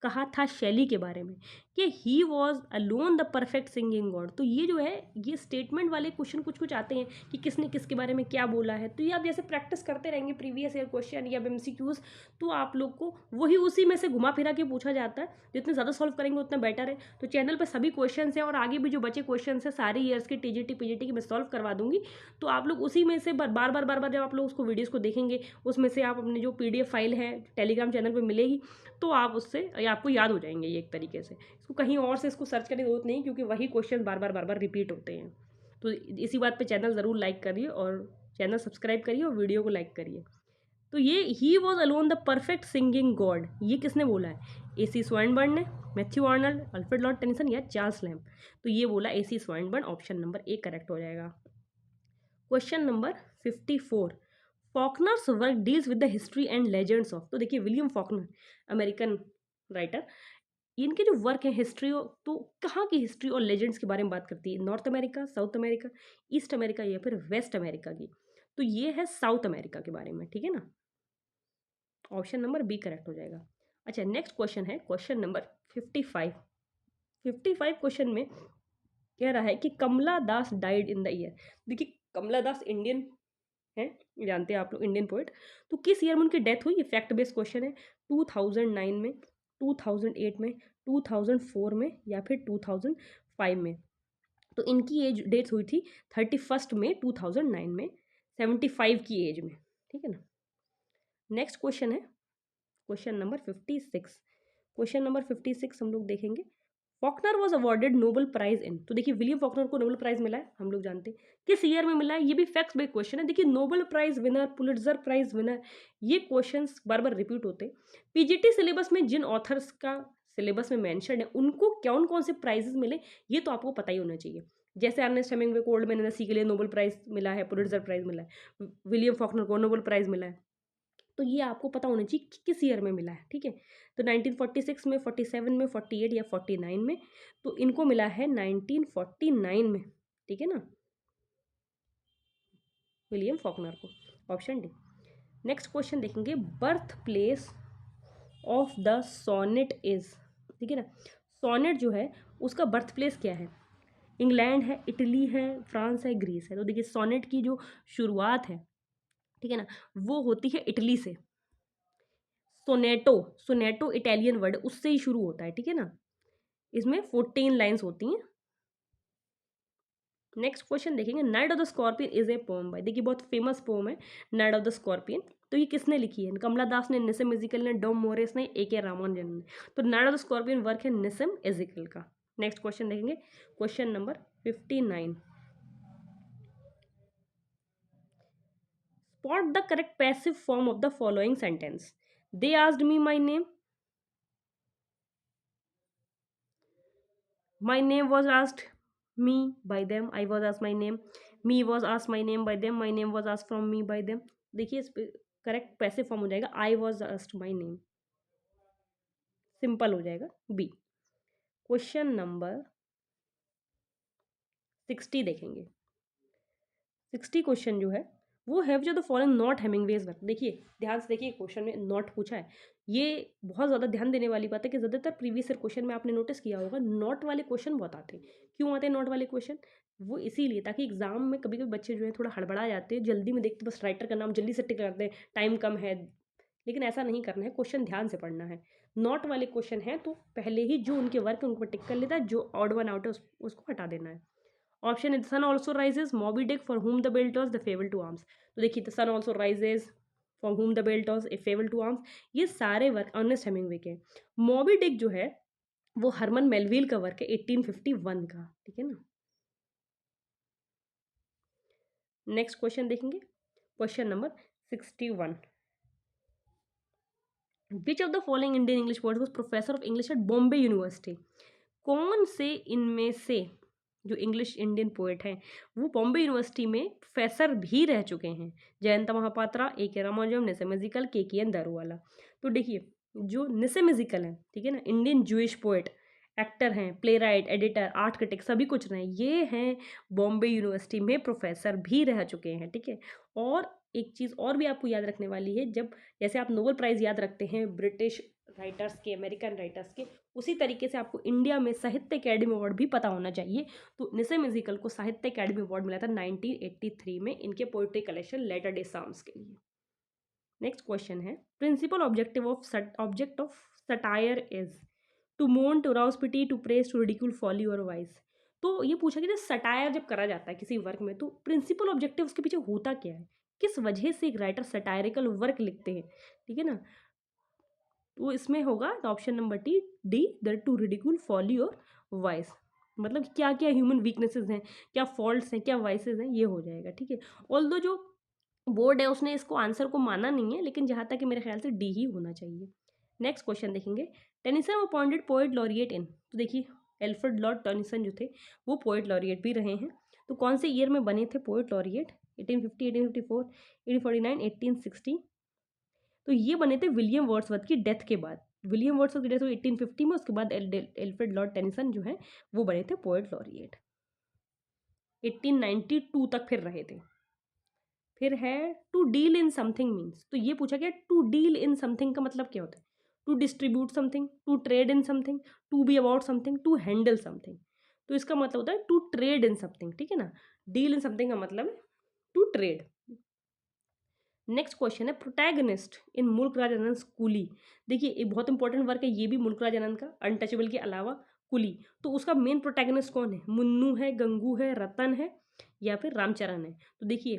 Speaker 1: कहा था शैली के बारे में कि ही was alone the perfect singing God. तो ये जो है ये स्टेटमेंट वाले क्वेश्चन कुछ कुछ आते हैं कि किसने किसके बारे में क्या बोला है। तो ये आप जैसे प्रैक्टिस करते रहेंगे प्रीवियस ईयर क्वेश्चन या एमसीक्यूज, तो आप लोग को वही उसी में से घुमा फिरा के पूछा जाता है। जितने ज़्यादा सॉल्व करेंगे उतना बेटर है। तो चैनल पर सभी क्वेश्चन हैं और आगे भी जो बचे क्वेश्चन हैं सारे ईयर्स के टीजीटी पीजीटी के मैं सॉल्व करवा दूंगी। तो आप लोग उसी में से बार बार बार बार जब आप लोग उसको वीडियोज़ को देखेंगे उसमें से आप अपने जो PDF फाइल है टेलीग्राम चैनल पर मिलेगी, तो आप उससे आपको याद हो जाएंगे ये एक तरीके से। इसको कहीं और से इसको सर्च करने की जरूरत नहीं, क्योंकि वही क्वेश्चन बार बार रिपीट होते हैं। तो इसी बात पे चैनल ज़रूर लाइक करिए और चैनल सब्सक्राइब करिए और वीडियो को लाइक करिए। तो ये he was alone the perfect singing god, ये किसने बोला है? AC स्वाइनबर्न ने, Matthew Arnold, Alfred Lord Tennyson या चार्ल्स लैम्ब। तो ये बोला AC Swinburne, option number A correct हो जाएगा। Question number 54, Faulkner's work deals with the history and legends of. तो देखिए विलियम फॉकनर अमेरिकन राइटर, इनके जो वर्क है हिस्ट्री, तो कहाँ की हिस्ट्री और लेजेंड्स के बारे में बात करती है? North America, south America, east America या फिर वेस्ट अमेरिका की? तो ये है साउथ अमेरिका के बारे में, ठीक है ना। ऑप्शन नंबर बी करेक्ट हो जाएगा। अच्छा नेक्स्ट क्वेश्चन है क्वेश्चन नंबर 55। 55 क्वेश्चन में कह रहा है कि कमला दास डाइड इन द ईयर। देखिए कमला दास इंडियन है, जानते हैं आप लोग, इंडियन पोइट। तो किस ईयर में उनकी डेथ हुई? ये फैक्ट बेस्ड क्वेश्चन है। 2009 में, 2008 में, 2004 में या फिर 2005 में? तो इनकी एज डेथ हुई थी 31 मई 2009 में, 75 की एज में, ठीक है ना। नेक्स्ट क्वेश्चन है क्वेश्चन नंबर 56। क्वेश्चन नंबर 56 हम लोग देखेंगे, Faulkner was awarded Nobel prize in. तो देखिए विलियम फॉकनर को नोबल प्राइज मिला है, हम लोग जानते हैं किस ईयर में मिला है। ये भी फैक्ट्स बेस्ड क्वेश्चन है। देखिए Nobel prize winner, Pulitzer prize winner, ये क्वेश्चंस बार बार रिपीट होते हैं। पीजीटी सिलेबस में जिन ऑथर्स का सिलेबस में मेंशन है उनको कौन कौन से प्राइजेस मिले ये तो आपको पता ही होना चाहिए। जैसे अर्नेस्ट हेमिंग्वे को ओल्ड मैन एंड द सी के लिए नोबल प्राइज मिला है, पुलिट्जर प्राइज मिला है, विलियम फॉकनर को नोबल प्राइज मिला है। तो ये आपको पता होना चाहिए कि किस ईयर में मिला है, ठीक है। तो 1946 में, 47 में, 48 या 49 में? तो इनको मिला है 1949 में, ठीक है ना, विलियम फॉकनर को, ऑप्शन डी। नेक्स्ट क्वेश्चन देखेंगे, birth place of the sonnet is, ठीक है ना। सोनेट जो है उसका बर्थ प्लेस क्या है? इंग्लैंड है, इटली है, फ्रांस है, ग्रीस है? तो देखिए सोनेट की जो शुरुआत है, ठीक है ना, वो होती है इटली से। सोनेटो, सोनेटो इटालियन वर्ड उससे ही शुरू होता है, ठीक है ना। इसमें 14 लाइन्स होती हैं। नेक्स्ट क्वेश्चन देखेंगे, night of the scorpion is a poem by, देखिए बहुत फेमस पोम है नाइट ऑफ द स्कॉर्पियन। तो ये किसने लिखी है? कमला दास ने, निसम इजिकल ने, डॉम मोरिस ने, A.K. रामानुजन ने। तो night of the scorpion work है निसम इजिकल का। नेक्स्ट क्वेश्चन देखेंगे question number 59, spot the correct passive form of the following sentence. They asked me my name, my name was asked me by them, I was asked my name, me was asked my name by them, my name was asked from me by them। देखिए इस पे correct passive form हो जाएगा I was asked my name, simple हो जाएगा B. Question number 60 देखेंगे। 60 question जो है वो हैव जो द फॉलोइंग नॉट हेमिंगवेज वर्क। देखिए ध्यान से देखिए क्वेश्चन में नॉट पूछा है। ये बहुत ज़्यादा ध्यान देने वाली बात है कि ज़्यादातर प्रीवियस ईयर क्वेश्चन में आपने नोटिस किया होगा नॉट वाले क्वेश्चन बहुत आते हैं। क्यों आते हैं नॉट वाले क्वेश्चन? वो इसीलिए ताकि एग्जाम में कभी कभी बच्चे जो है थोड़ा हड़बड़ा जाते हैं, जल्दी में देखते बस राइटर का नाम जल्दी से टिक करते हैं, टाइम कम है। लेकिन ऐसा नहीं करना है, क्वेश्चन ध्यान से पढ़ना है। नॉट वाले क्वेश्चन हैं तो पहले ही जो उनके वर्क है उनको टिक कर लेता है, जो ऑड वन आउट है उसको हटा देना है। ऑप्शन है the Sun Also Rises, Moby Dick, for whom the bell tolls, the fable to arms. तो देखिए the Sun Also Rises, for whom the bell tolls, a fable to arms, ये सारे वर्क अर्नेस्ट हेमिंग्वे के। मॉबी Dick जो है वो Harman Melville का work है 1851 का, ठीक है ना। नेक्स्ट क्वेश्चन देखेंगे question number 61, which of the following Indian English poet was professor of English at Bombay university? कौन से इनमें से जो इंग्लिश इंडियन पोएट हैं वो बॉम्बे यूनिवर्सिटी में प्रोफेसर भी रह चुके हैं? जयंत महापात्रा, ए के रामानुजम, निसेमेजिकल, के एन दारूवाला। तो देखिए, जो निसेमेजिकल है, ठीक है ना, इंडियन जूइश पोएट, एक्टर हैं, play right, editor, art critic, सभी कुछ रहे, ये हैं बॉम्बे यूनिवर्सिटी में प्रोफेसर भी रह चुके हैं, ठीक है। और एक चीज़ और भी आपको याद रखने वाली है, जब जैसे आप नोबेल प्राइज़ याद रखते हैं ब्रिटिश राइटर्स के, अमेरिकन राइटर्स के, उसी तरीके से आपको इंडिया में साहित्य अकेडमी अवार्ड भी पता होना चाहिए। तो निसेमेजिकल को साहित्य अकेडमी अवार्ड मिला था 1983 में इनके poetry collection latter day psalms के लिए। नेक्स्ट क्वेश्चन है, principal object of satire is to moan, to rouse pity, to praise, to ridicule, folly और वाइज। तो ये पूछा कि सटायर जब करा जाता है किसी वर्क में, तो प्रिंसिपल ऑब्जेक्टिव उसके पीछे होता क्या है, किस वजह से एक राइटर सटायरिकल वर्क लिखते हैं, ठीक है ना। तो इसमें होगा option number D the to ridicule, folly और वाइस। मतलब क्या क्या ह्यूमन वीकनेसेस हैं, क्या फॉल्ट्स हैं, क्या वाइसेस हैं, ये हो जाएगा, ठीक है। ऑल्दो जो बोर्ड है उसने इसको आंसर को माना नहीं है, लेकिन जहाँ तक कि मेरे ख्याल से डी ही होना चाहिए। नेक्स्ट क्वेश्चन देखेंगे, टेनिसन अपॉइंटेड पोएट लॉरिएट इन। तो देखिए, एल्फ्रेड लॉर्ड टेनिसन जो थे वो पोएट लॉरिएट भी रहे हैं। तो कौन से ईयर में बने थे पोएट लॉरिएट? 1850, 1854, 1849, 1860। तो ये बने थे विलियम वर्ड्सवर्थ की डेथ के बाद। विलियम वर्ड्सवर्थ की डेथ हुई 1850 में, उसके बाद एल्फ्रेड लॉर्ड टेनिसन जो है वो बने थे पोएट लॉरिएट। 1892 तक फिर रहे थे। फिर है to deal in something means. तो ये पूछा गया टू डील इन समथिंग का मतलब क्या होता है? To distribute something, to trade in something, to be about something, to handle something. तो इसका मतलब होता है टू ट्रेड इन समथिंग, ठीक है ना। डील इन समथिंग का मतलब है टू ट्रेड। नेक्स्ट क्वेश्चन है, प्रोटैगनिस्ट इन मुल्क राज आनंद कुली। देखिए, एक बहुत इंपॉर्टेंट वर्क है ये भी मुल्क राज आनंद का, अनटचेबल के अलावा कुली। तो उसका मेन प्रोटैगनिस्ट कौन है? मुन्नू है, गंगू है, रतन है, या फिर रामचरण है। तो देखिए,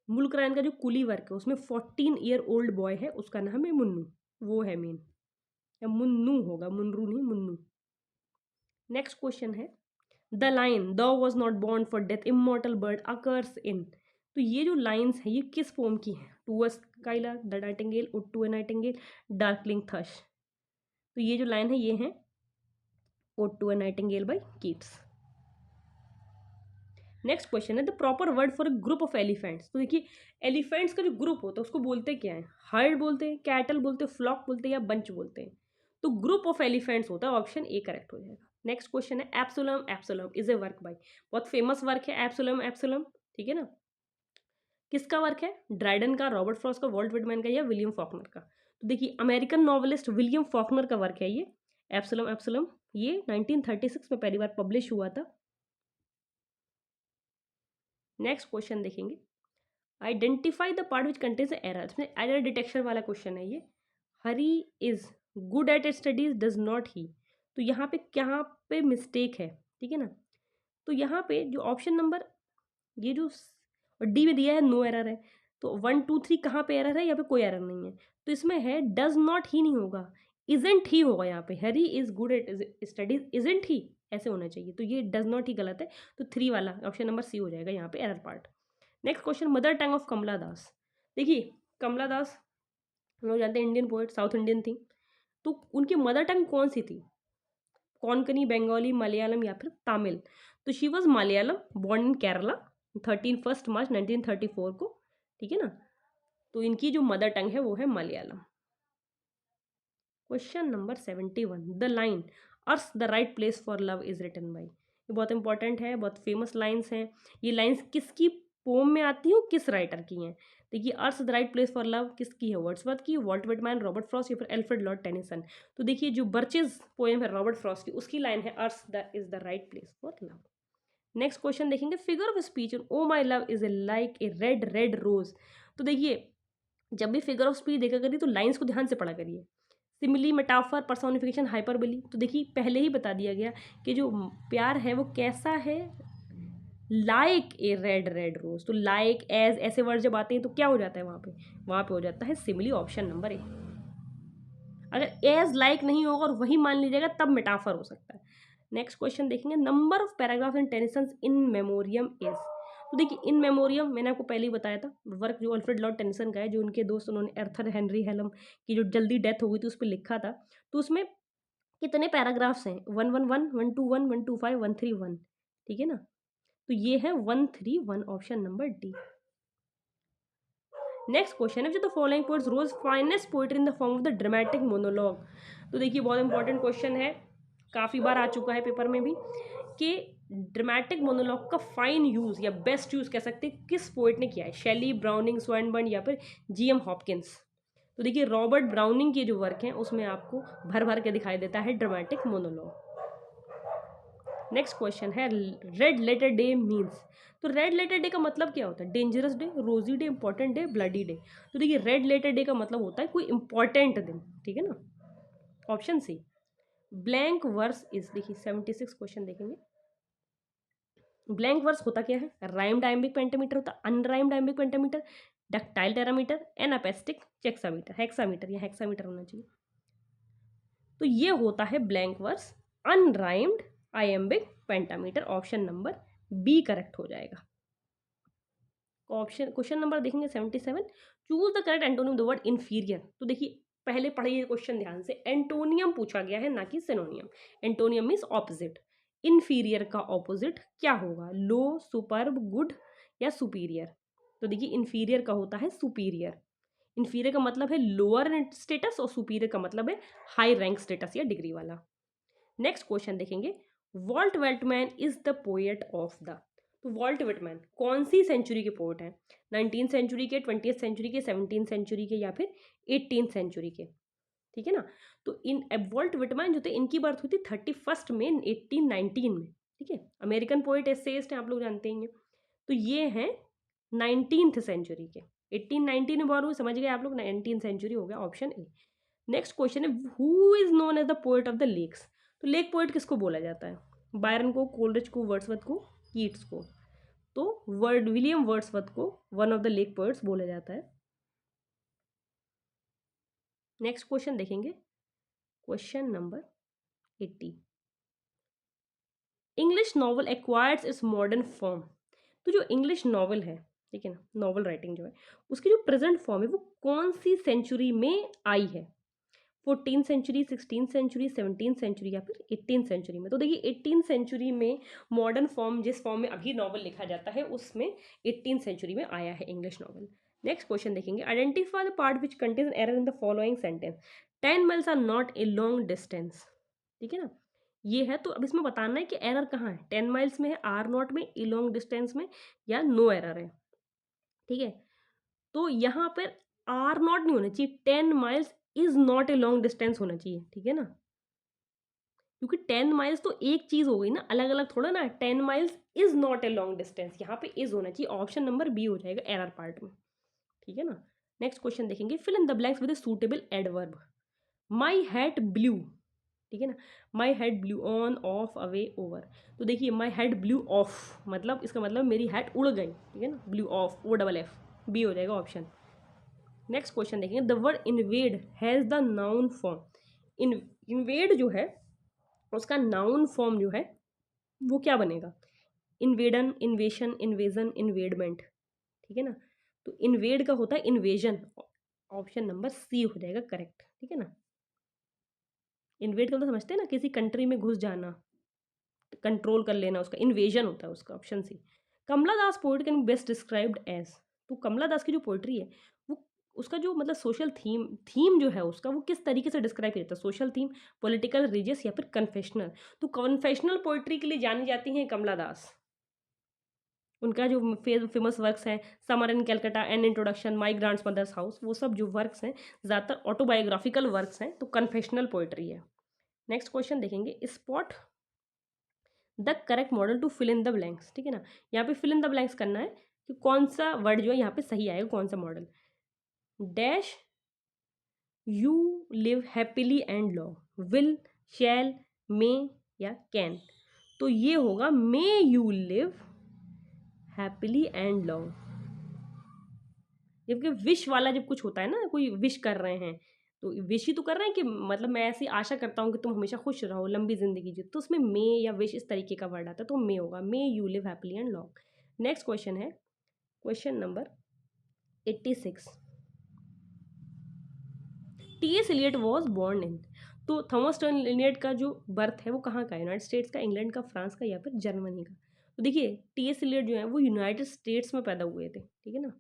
Speaker 1: मुल्क राज का जो कुली वर्क है उसमें 14 ईयर ओल्ड बॉय है, उसका नाम है मुन्नू, वो है मेन, या मुन्नू होगा, मुन्नू नहीं, मुन्नू। नेक्स्ट क्वेश्चन है, द लाइन दो was not born for death, immortal bird occurs in. तो ये जो लाइन्स हैं ये किस फॉर्म की हैं? To a skylark, the nightingale, ode to a nightingale, darkling thrush. तो ये जो लाइन है ये है ode to a nightingale by Keats. Next question है, the proper word for a group of elephants. तो देखिए, एलिफेंट्स का जो ग्रुप होता है उसको बोलते क्या है? हर्ड बोलते हैं, कैटल बोलते हैं, फ्लॉक बोलते हैं, या बंच बोलते हैं? तो ग्रुप ऑफ एलिफेंट्स होता है, ऑप्शन ए करेक्ट हो जाएगा। नेक्स्ट क्वेश्चन है, एब्सोलम एब्सोलम इज ए वर्क बाय। बहुत फेमस वर्क है एब्सोलम एब्सोलम, ठीक है ना। किसका वर्क है? ड्राइडन का, रॉबर्ट फ्रॉस्ट का, वॉल्ट विटमैन का, या विलियम फॉकनर का? तो देखिए, अमेरिकन नॉवेलिस्ट विलियम फॉकनर का वर्क है ये एब्सोलम एब्सोलम। ये 1936 में पहली बार पब्लिश हुआ था। नेक्स्ट क्वेश्चन देखेंगे, identify the part which contains error. इसमें एरर डिटेक्शन वाला क्वेश्चन है ये। Hari is good at studies, does not he. तो यहाँ पे क्या पे मिस्टेक है, ठीक है ना। तो यहाँ पे जो ऑप्शन नंबर ये जो और डी में दिया है नो एरर है, तो 1 2 3 कहाँ पे एरर है? यहाँ पे कोई एरर नहीं है। तो इसमें है डज नॉट ही नहीं होगा, इजेंट ही होगा। यहाँ पे Hari is good at studies, isn't he ऐसे होना चाहिए। तो ये डज नॉट ही गलत है, तो 3 वाला ऑप्शन नंबर सी हो जाएगा यहाँ पे error part. Next question, mother tongue of Kamala Das. देखिए, कमला दास हम लोग जानते हैं इंडियन पोएट, साउथ इंडियन थी। तो उनकी मदर टंग कौन सी थी? कोंकणी, बंगाली, मलयालम, या फिर तमिल? तो she was Malayalam, born in Kerala, 1 मार्च 1934 को, ठीक है ना। तो इनकी जो मदर टंग है वो है Malayalam. Question number 71, the line earth the right place for love is written by. ये बहुत इंपॉर्टेंट है, बहुत फेमस लाइन्स हैं। ये लाइन्स किसकी पोम में आती हैं, किस राइटर की हैं? देखिए, अर्थ the right place for love किसकी है? वर्ड्सवर्थ की, वॉल्ट विटमैन, रॉबर्ट फ्रॉस्ट, या फिर एल्फ्रेड लॉर्ड टेनिसन? तो देखिए, जो बर्चेज पोएम है रॉबर्ट फ्रॉस्ट की, उसकी लाइन है earth the is the right place for love. Next question देखेंगे, figure of speech O my love is a like a red red rose. तो देखिए, जब भी फिगर ऑफ स्पीच देखा करिए तो लाइन्स को ध्यान से पढ़ा करिए। Simile, metaphor, personification, hyperbole. तो देखिए, पहले ही बता दिया गया कि जो प्यार है वो कैसा है, like a red red rose. तो लाइक, एज, ऐसे वर्ड जब आते हैं तो क्या हो जाता है वहाँ पे हो जाता है सिमिली, ऑप्शन नंबर ए। अगर एज लाइक नहीं होगा और वही मान लीजिएगा तब मेटाफर हो सकता है। नेक्स्ट क्वेश्चन देखेंगे, number of paragraph in Tennyson's in memoriam is. तो देखिए इन मेमोरियम मैंने आपको पहले ही बताया था, वर्क जो अल्फ्रेड लॉर्ड टेनिसन का है, जो उनके दोस्त उन्होंने अर्थर हेनरी हेलम की जो जल्दी डेथ हो गई थी उस पे लिखा था। तो उसमें कितने पैराग्राफ्स हैं? 111, 121, 125, 131, ठीक है ना? तो ये है 131, option number D. Next question है, the following poets wrote finest poetry in the form of the dramatic monologue. तो देखिए बहुत इंपॉर्टेंट क्वेश्चन है, काफ़ी बार आ चुका है पेपर में भी, कि ड्रामेटिक मोनोलॉग का फाइन यूज़ या बेस्ट यूज़ कह सकते हैं किस पोएट ने किया है? शेली, ब्राउनिंग, स्वैनबर्न या फिर जीएम हॉपकिंस। तो देखिए रॉबर्ट ब्राउनिंग के जो वर्क हैं उसमें आपको भर भर के दिखाई देता है ड्रामेटिक मोनोलॉग। नेक्स्ट क्वेश्चन है, रेड लेटर डे मीन्स। तो रेड लेटर डे का मतलब क्या होता है? डेंजरस डे, रोजी day, important day, bloody day. तो देखिए रेड लेटर डे का मतलब होता है कोई इंपॉर्टेंट दिन, ठीक है ना? Option C. Blank verse is, देखिए 76 क्वेश्चन देखेंगे। ब्लैंक वर्स होता क्या है? राइम्ड आइम्बिक पेंटामीटर होता है, unrhymed iambic pentameter, dactylic tetrameter, anapestic hexameter, hexameter या हेक्सामीटर होना चाहिए। तो ये होता है blank verse, unrhymed iambic pentameter, option number B correct हो जाएगा। ऑप्शन क्वेश्चन नंबर देखेंगे 77, choose the correct antonym the word inferior. तो देखिए पहले पढ़िए क्वेश्चन ध्यान से, एंटोनियम पूछा गया है ना कि सिनोनियम। एंटोनियम मीन्स ऑपोजिट, इन्फीरियर का ऑपोजिट क्या होगा? लो, सुपर्ब, गुड या सुपीरियर? तो देखिए इन्फीरियर का होता है सुपीरियर। इन्फीरियर का मतलब है लोअर स्टेटस और सुपीरियर का मतलब है हाई रैंक स्टेटस या डिग्री वाला। नेक्स्ट क्वेश्चन देखेंगे, Walt Whitman is the poet of the. तो वॉल्ट विटमैन कौन सी सेंचुरी के पोएट हैं? 19th सेंचुरी के, 20th सेंचुरी के, 17th सेंचुरी के या फिर 18th सेंचुरी के, ठीक है ना? तो इन वॉल्ट विटमैन जो थे इनकी बर्थ हुई थी 31 मई 1819 में, ठीक है? अमेरिकन पोएट एसेइस्ट हैं, आप लोग जानते ही हैं। तो ये हैं 19th सेंचुरी के, 1819 में बॉर्न हुए, समझ गए आप लोग, 19th सेंचुरी हो गया, ऑप्शन ए। नेक्स्ट क्वेश्चन है, who is known as the poet of the lakes. तो लेक पोएट किसको बोला जाता है? बायरन को, कोलरिज को, वर्ड्सवर्थ को, कीट्स को। तो विलियम वर्ड्सवर्थ को one of the lake poets बोला जाता है। नेक्स्ट क्वेश्चन देखेंगे, question number 80, English novel acquires it's modern form. तो जो इंग्लिश नॉवल है, ठीक है ना, नॉवल राइटिंग जो है उसकी जो प्रेजेंट फॉर्म है वो कौन सी सेंचुरी में आई है? 14th century, 16th century, 17th century या फिर 18th सेंचुरी में? तो देखिए 18th सेंचुरी में मॉडर्न फॉर्म, जिस फॉर्म में अभी नॉवल लिखा जाता है उसमें 18th सेंचुरी में आया है इंग्लिश नॉवल। नेक्स्ट क्वेश्चन देखेंगे, identify the part which contains error in the following sentence. 10 miles are not a long distance, ठीक है ना? ये है, तो अब इसमें बताना है कि एरर कहाँ है, 10 माइल्स में है, आर नॉट में, ए लॉन्ग डिस्टेंस में, या नो एरर है, ठीक है? तो यहाँ पर आर नॉट नहीं होना चाहिए, 10 miles is not a long distance होना चाहिए, ठीक है ना? क्योंकि 10 माइल्स तो एक चीज हो गई ना, अलग अलग थोड़ा ना। 10 miles is not a long distance, यहाँ पे इज होना चाहिए, ऑप्शन नंबर बी हो जाएगा एरर पार्ट में, ठीक है ना? नेक्स्ट क्वेश्चन देखेंगे, fill in the blanks with suitable adverb. My hat blew, ठीक है ना? My hat blew on, off, away, over. तो देखिए माई हेड ब्लू ऑफ, मतलब इसका मतलब मेरी हैट उड़ गई, ठीक है ना? Blew off, O double F, B हो जाएगा ऑप्शन। नेक्स्ट क्वेश्चन देखेंगे, the word invade has the noun form. Invade जो है उसका नाउन फॉर्म जो है वो क्या बनेगा? इन्वेडन, इन्वेशन, इन्वेजन, इन्वेडमेंट, ठीक है ना? तो इन्वेड का होता है इन्वेजन, ऑप्शन नंबर सी हो जाएगा करेक्ट, ठीक है ना? इन्वेड का तो समझते हैं ना, किसी कंट्री में घुस जाना, कंट्रोल कर लेना, उसका इन्वेजन होता है उसका, option C. Kamala Das poet can best described as. तो कमला दास की जो पोइट्री है वो, उसका जो मतलब सोशल थीम थीम जो है उसका, वो किस तरीके से डिस्क्राइब किया जाता है? सोशल थीम, पॉलिटिकल, रिलीजियस या फिर कन्फेशनल? तो कन्फेशनल पोइट्री के लिए जानी जाती हैं कमला दास। उनका जो फेमस वर्क्स हैं, summer in Calcutta, an introduction, my grand's mother's house, वो सब जो वर्क्स हैं ज़्यादातर ऑटोबायोग्राफिकल वर्क्स हैं, तो कन्फेशनल पोइट्री है। नेक्स्ट क्वेश्चन देखेंगे, spot the correct modal to fill in the blanks, ठीक है ना? यहाँ पे फिल इन द ब्लैंक्स करना है कि कौन सा वर्ड जो है यहाँ पे सही आएगा, कौन सा model. Dash you live happily and love, will, shall, may या कैन? तो ये होगा may you live happily and love. जबकि विश वाला जब कुछ होता है ना, कोई विश कर रहे हैं, तो विश ही तो कर रहे हैं कि मतलब मैं ऐसी आशा करता हूँ कि तुम हमेशा खुश रहो, लंबी जिंदगी जियो, तो उसमें मे या विश इस तरीके का वर्ड आता है, तो मे होगा, may you live happily and long. Next question है question number 86। T S. Eliot was born in, तो थॉमस टर्न एलियट का जो बर्थ है वो कहाँ का है, यूनाइटेड स्टेट्स का, इंग्लैंड का, फ्रांस का या फिर जर्मनी का। तो देखिए टी.एस. एलियट जो है वो यूनाइटेड स्टेट्स में पैदा हुए थे, ठीक है ना,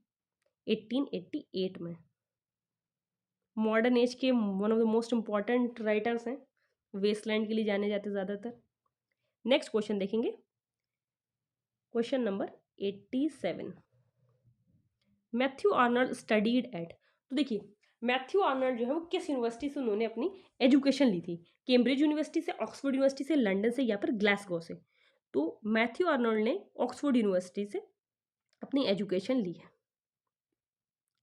Speaker 1: 1888 में। मॉडर्न एज के one of the most important writers हैं, वेस्टलैंड के लिए जाने जाते ज़्यादातर। नेक्स्ट क्वेश्चन देखेंगे, question number 87। Matthew Arnold studied at, तो देखिए मैथ्यू आर्नल्ड जो है वो किस यूनिवर्सिटी से उन्होंने अपनी एजुकेशन ली थी, कैम्ब्रिज यूनिवर्सिटी से, ऑक्सफोर्ड यूनिवर्सिटी से, लंदन से या फिर ग्लासगो से। तो मैथ्यू आर्नल्ड ने ऑक्सफोर्ड यूनिवर्सिटी से अपनी एजुकेशन ली है,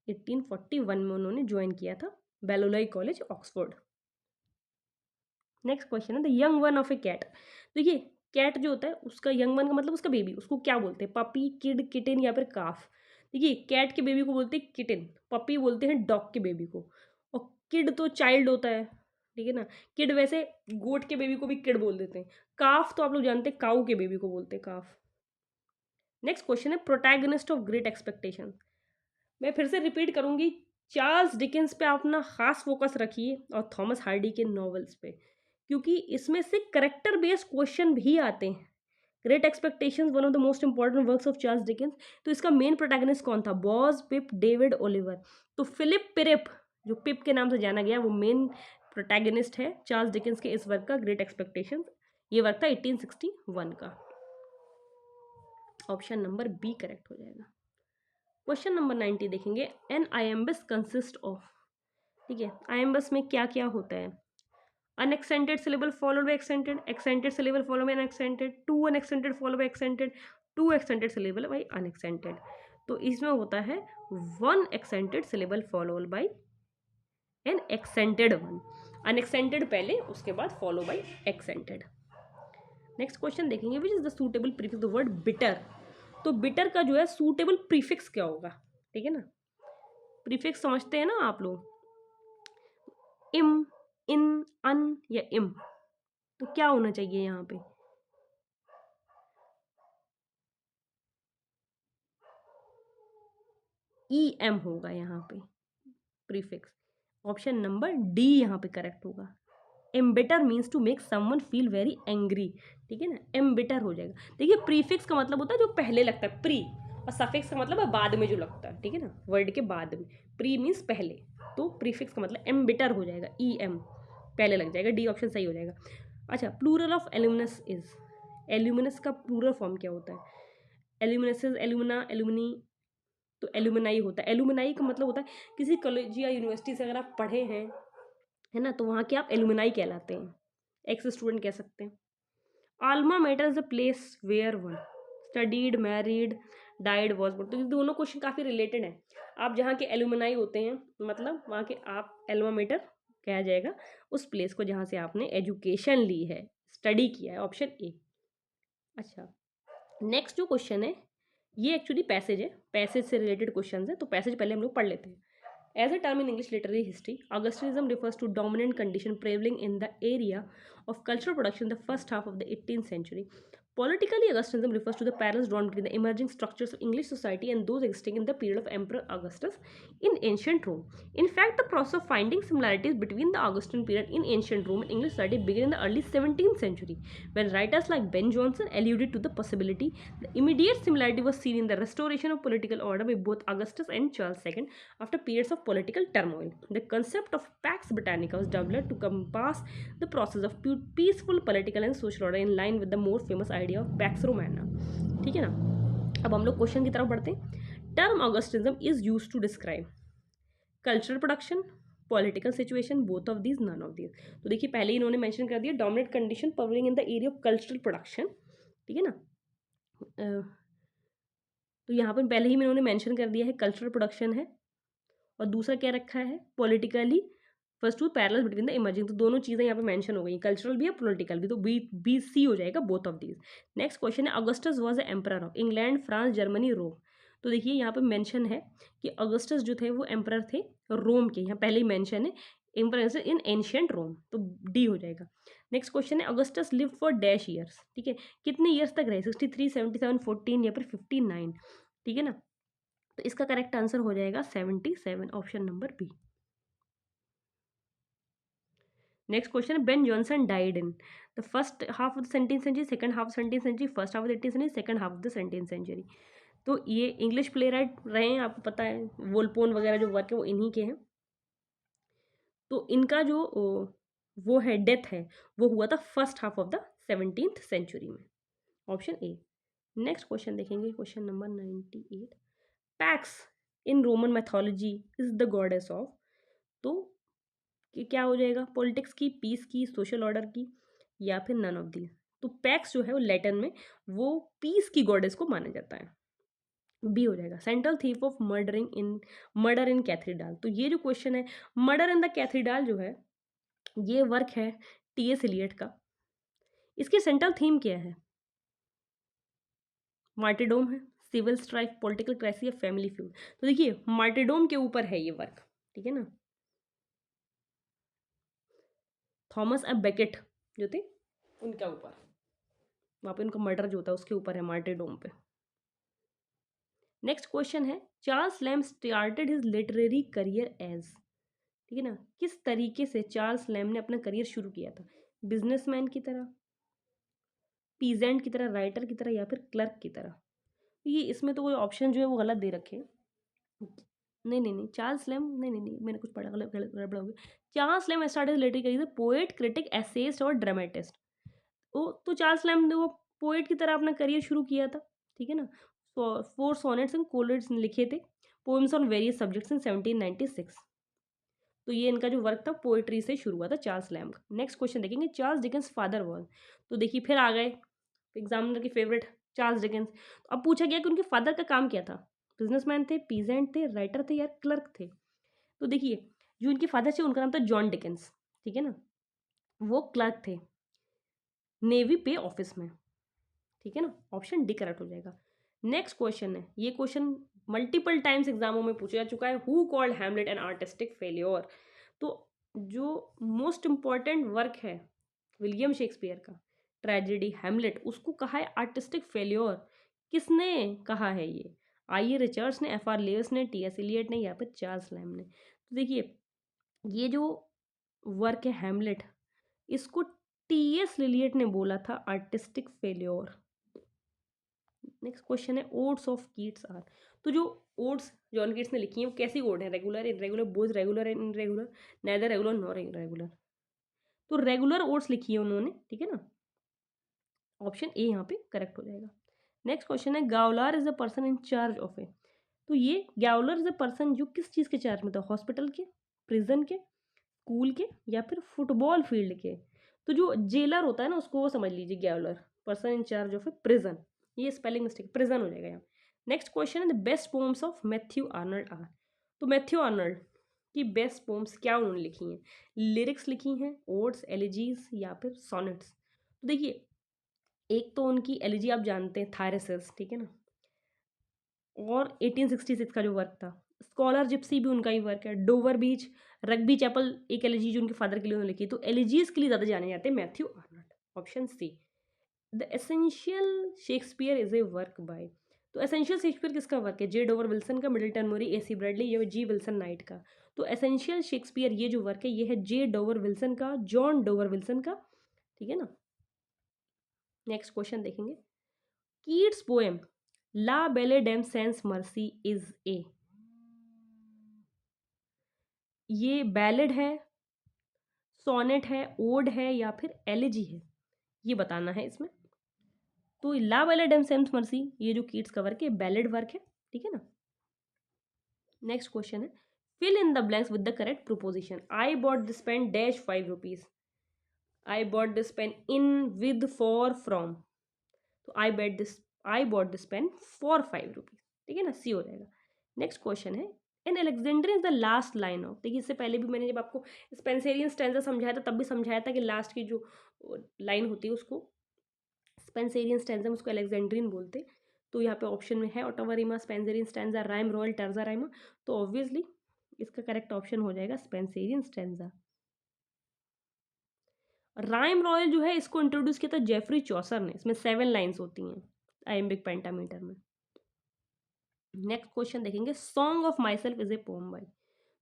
Speaker 1: 1841 में उन्होंने ज्वाइन किया था Balliol college Oxford. Next question है the young one of a cat, देखिए कैट जो होता है उसका यंग वन का मतलब उसका बेबी, उसको क्या बोलते हैं, पपी, किड, किटन या फिर काफ। देखिए कैट के बेबी को बोलते हैं किटन, पपी बोलते हैं डॉग के बेबी को, और किड तो चाइल्ड होता है, ठीक है ना। किड वैसे गोट के बेबी को भी किड बोल देते हैं। काफ तो आप लोग जानते हैं काऊ के बेबी को बोलते हैं काफ। नेक्स्ट क्वेश्चन है प्रोटैगनिस्ट ऑफ ग्रेट एक्सपेक्टेशन, मैं फिर से रिपीट करूंगी, चार्ल्स डिकेंस पे आप अपना खास फोकस रखिए और थॉमस हार्डी के नॉवेल्स पे, क्योंकि इसमें से करेक्टर बेस्ड क्वेश्चन भी आते हैं। Great expectations one of the most important works of Charles Dickens, तो इसका मेन प्रोटैगनिस्ट कौन था, बॉज, पिप, डेविड, ओलिवर। तो फिलिप पिरिप, जो पिप के नाम से जाना गया, वो मेन प्रोटैगनिस्ट है चार्ल्स डिकेंस के इस वर्क का, ग्रेट एक्सपेक्टेशंस। ये वर्क था 1861 का। ऑप्शन नंबर बी करेक्ट हो जाएगा। क्वेश्चन नंबर 90 देखेंगे, एन आइएम्बस कंसिस्ट ऑफ, ठीक है, आइएम्बस में क्या क्या होता है, unaccented syllable followed by accented, accented syllable followed by unaccented, two unaccented followed by accented, two accented syllable by unaccented. तो इसमें होता है one accented syllable followed by an accented one, unaccented पहले उसके बाद follow by accented. Next question देखेंगे, which is the suitable prefix the word bitter, तो bitter का जो है सूटेबल प्रीफिक्स क्या होगा, ठीक है ना, प्रीफिक्स समझते हैं ना आप लोग, इम, इन, अन या इम, तो क्या होना चाहिए यहाँ पे, ई एम होगा यहाँ पे प्रीफिक्स। ऑप्शन नंबर डी यहाँ पे करेक्ट होगा। Embitter means to make someone feel very angry, ठीक है ना, एम्बिटर हो जाएगा। देखिए प्रीफिक्स का मतलब होता है जो पहले लगता है, प्री, और सफिक्स का मतलब है बाद में जो लगता है, ठीक है ना, वर्ड के बाद में। प्री मीन्स पहले, तो प्रीफिक्स का मतलब एम्बिटर हो जाएगा, ई एम पहले लग जाएगा, डी ऑप्शन सही हो जाएगा। अच्छा, प्लूरल ऑफ एल्यूमिनस इज, एल्यूमिनस का प्लूरल फॉर्म क्या होता है, एल्यूमिनसेस, एल्यूमिना, एल्यूमिनी, तो एल्यूमिनाई होता है। एल्यूमिनाई का मतलब होता है किसी कॉलेज या यूनिवर्सिटी से अगर आप पढ़े हैं, है ना, तो वहाँ के आप एल्यूमिनाई कहलाते हैं, एक्स स्टूडेंट कह सकते हैं। Alma mater is the place where one studied, married, died, was born, तो ये दोनों क्वेश्चन काफ़ी रिलेटेड हैं। आप जहाँ के एल्यूमिनाई होते हैं मतलब वहाँ के आप एल्मा मैटर कहा जाएगा उस प्लेस को जहाँ से आपने एजुकेशन ली है, स्टडी किया है, ऑप्शन ए। अच्छा, नेक्स्ट जो क्वेश्चन है ये एक्चुअली पैसेज है, पैसेज से रिलेटेड क्वेश्चन है, तो पैसेज पहले हम लोग पढ़ लेते हैं। As a term in English literary history, Augustinism refers to dominant condition prevailing in the area of cultural production in the first half of the 18th century. Politically, Augustinism refers to the parallels drawn between the emerging structures of English society and those existing in the period of Emperor Augustus in ancient Rome. In fact, the process of finding similarities between the Augustan period in ancient Rome and English society began in the early 17th century, when writers like Ben Jonson alluded to the possibility. The immediate similarity was seen in the restoration of political order by both Augustus and Charles II after periods of political turmoil. The concept of Pax Britannica was developed to compass the process of peaceful political and social order in line with the more famous idea of Pax Romana, ठीक है ना। अब हम लोग question की तरफ बढ़ते हैं। Term Augustanism is used to describe cultural production, political situation, both of these, none of these. तो देखिए पहले ही इन्होंने मेंशन कर दिया dominant condition prevailing in the area of cultural production, ठीक है ना। तो यहाँ पर पहले ही इन्होंने मेंशन कर दिया है कल्चरल प्रोडक्शन है, और दूसरा क्या रखा है, politically, first to parallel between the emerging, तो दोनों चीज़ें यहाँ पे मेंशन हो गई, कल्चरल भी है पॉलिटिकल भी, तो बी बी सी हो जाएगा both of these. Next question है Augustus was the emperor of England, France, Germany, Rome. तो देखिए यहाँ पे मेंशन है कि ऑगस्टस जो थे वो एम्परर थे रोम के, यहाँ पहले ही मेंशन है एम्परर इन एंशिएंट रोम, तो डी हो जाएगा। नेक्स्ट क्वेश्चन है Augustus live for dash years, ठीक है, कितने ईयर्स तक रहे, 63, 77, 14 या फिर 59, ठीक है ना। तो इसका करेक्ट आंसर हो जाएगा 77, option number B. Next question, Ben Jonson died in the first half of the 17th century, second half 17th century, first half of the 18th century, second half of the 17th century. तो ये English play right रहे हैं, आपको पता है, वोल्पोन वगैरह जो work है वो इन्हीं के हैं। तो इनका जो वो है डेथ है वो हुआ था first half of the 17th century में, ऑप्शन ए। नेक्स्ट क्वेश्चन देखेंगे, question number 98, Pax in Roman mythology is the goddess of, तो कि क्या हो जाएगा, पॉलिटिक्स की, पीस की, सोशल ऑर्डर की, या फिर नन ऑफ दी। तो पैक्स जो है वो लैटिन में वो पीस की गॉडेस को माना जाता है, बी हो जाएगा। सेंट्रल थीफ ऑफ मर्डर इन कैथरीडाल, तो ये जो क्वेश्चन है मर्डर इन द कैथरीडाल जो है ये वर्क है टी.एस. एलियट का। इसकी सेंट्रल थीम क्या है, मार्टिडोम है, सिविल स्ट्राइक, पॉलिटिकल क्राइसिस या फैमिली फ्यूड। तो देखिए मार्टिडोम के ऊपर है ये वर्क, ठीक है ना। थॉमस ए बेकेट जो थे उनका ऊपर, वहाँ पे उनका मर्डर जो होता है उसके ऊपर है मार्टिडोम पे। नेक्स्ट क्वेश्चन है, Charles Lamb started his literary career as, ठीक है ना, किस तरीके से चार्ल्स लैम्ब ने अपना करियर शुरू किया था, बिजनेसमैन की तरह, पीजेंट की तरह, राइटर की तरह, या फिर क्लर्क की तरह। ये इसमें तो कोई ऑप्शन जो है वो गलत दे रखे हैं। नहीं नहीं नहीं, चार्ल्स लैम्ब, नहीं नहीं नहीं, मैंने कुछ पढ़ा, गलत गलत गड़बड़ हो गई। Charles Lamb started literary career poet, critic, essayist और ड्रामेटिस्ट। ओ तो चार्ल्स लैम्ब ने वो पोएट की तरह अपना करियर शुरू किया था, ठीक है ना। 4 सोनेट्स एंड कोलेट्स लिखे थे, poems on various subjects in 1796। तो ये इनका जो वर्क था पोएट्री से शुरू हुआ था चार्ल्स लैम्ब का। नेक्स्ट क्वेश्चन देखेंगे, चार्ल्स डिकेंस फादर वॉज, तो देखिए फिर आ गए एग्जामिनर की फेवरेट चार्ल्स डिकेंस। तो अब पूछा गया कि उनके फादर का काम क्या था, बिजनेसमैन थे, पीजेंट थे, राइटर थे या क्लर्क थे। तो देखिए जो उनके फादर थे उनका नाम था जॉन डिकेंस, ठीक है ना, वो क्लर्क थे नेवी पे ऑफिस में, ठीक है ना, ऑप्शन डी करेक्ट हो जाएगा। नेक्स्ट क्वेश्चन है, ये क्वेश्चन मल्टीपल टाइम्स एग्जामों में पूछा जा चुका है, who called Hamlet an artistic failure. तो जो मोस्ट इंपॉर्टेंट वर्क है विलियम शेक्सपियर का, ट्रेजेडी हैमलेट, उसको कहा है आर्टिस्टिक फेल्योर, किसने कहा है ये, आई ए रिचर्ड्स ने, एफ आर लेविस ने, टी एस एलियट ने, या फिर चार्ल्स लैम्ब ने। तो देखिए ये जो वर्क है हैमलेट, इसको टी एस एलियट ने बोला था आर्टिस्टिक फेल्योर। नेक्स्ट क्वेश्चन है, ओड्स ऑफ कीट्स आर, तो जो ओड्स जॉन कीट्स ने लिखी है वो कैसी ओड है, regular, irregular, both regular and irregular, neither regular nor irregular. तो रेगुलर ओड्स लिखी है उन्होंने, ठीक है ना, ऑप्शन ए यहाँ पे करेक्ट हो जाएगा। नेक्स्ट क्वेश्चन है, gaoler is the person in charge of a, तो ये गावलर इज द पर्सन जो किस चीज़ के चार्ज में था, हॉस्पिटल के, प्रिजन के, स्कूल के, या फिर फुटबॉल फील्ड के। तो जो जेलर होता है ना उसको वो समझ लीजिए gaoler, person in charge of a prison, ये स्पेलिंग मिस्टेक, प्रिजन हो जाएगा यहाँ। नेक्स्ट क्वेश्चन है, the best poems of Matthew Arnold are, तो मैथ्यू आर्नल्ड की बेस्ट पोम्स क्या उन्होंने लिखी हैं, लिरिक्स लिखी हैं, ओड्स, एलिजीज, या फिर सोनेट्स। तो देखिए एक तो उनकी एलिजी आप जानते हैं थायरेसिस, ठीक है ना, और 1866 का जो वर्क था, स्कॉलर जिप्सी भी उनका ही वर्क है, डोवर बीच, रग्बी चैपल, एक एलिजी जो उनके फादर के लिए उन्होंने लिखी। तो एलिजीज के लिए ज़्यादा जाने जाते हैं Matthew Arnold, option C. The essential Shakespeare is a work by, तो एसेंशियल शेक्सपियर किसका वर्क है, जे डोवर विल्सन का, Middleton Murry, A C Bradley, या जी विल्सन नाइट का। तो एसेंशियल शेक्सपियर ये जो वर्क है ये है जे डोवर विल्सन का, जॉन डोवर विल्सन का, ठीक है ना। नेक्स्ट क्वेश्चन देखेंगे, Keats poem la belle dame sans merci is a, ये बैलेड है, सोनेट है, ओड है, या फिर एलिजी है, ये बताना है इसमें। तो ला बेले डेम सेंस मर्सी ये जो कीट्स का वर्क है बैलेड वर्क है, ठीक है ना। नेक्स्ट क्वेश्चन है, fill in the blanks with the correct preposition, I bought this pen dash 5 rupees, I bought this pen in with for from, तो I bought this pen for 5 rupees, ठीक है ना, C हो जाएगा। Next question है, in Alexandria is the last line of, देखिए इससे पहले भी मैंने जब आपको स्पेंसेरियन स्टैंजा समझाया था तब भी समझाया था कि लास्ट की जो लाइन होती है उसको स्पेंसेरियन स्टैंजा में उसको अलेक्जेंड्रियन बोलते। तो यहाँ पे ऑप्शन में है Ottawa Rima, Spencerian stanza, rhyme royal, terza Raima. तो ऑब्वियसली इसका करेक्ट ऑप्शन हो जाएगा स्पेंसेरियन स्टैंजा। राइम रॉयल जो है इसको इंट्रोड्यूस किया था जेफरी चौसर ने, इसमें 7 लाइन्स होती हैं आइम्बिक पेंटामीटर में। नेक्स्ट क्वेश्चन देखेंगे, song of myself is a poem by.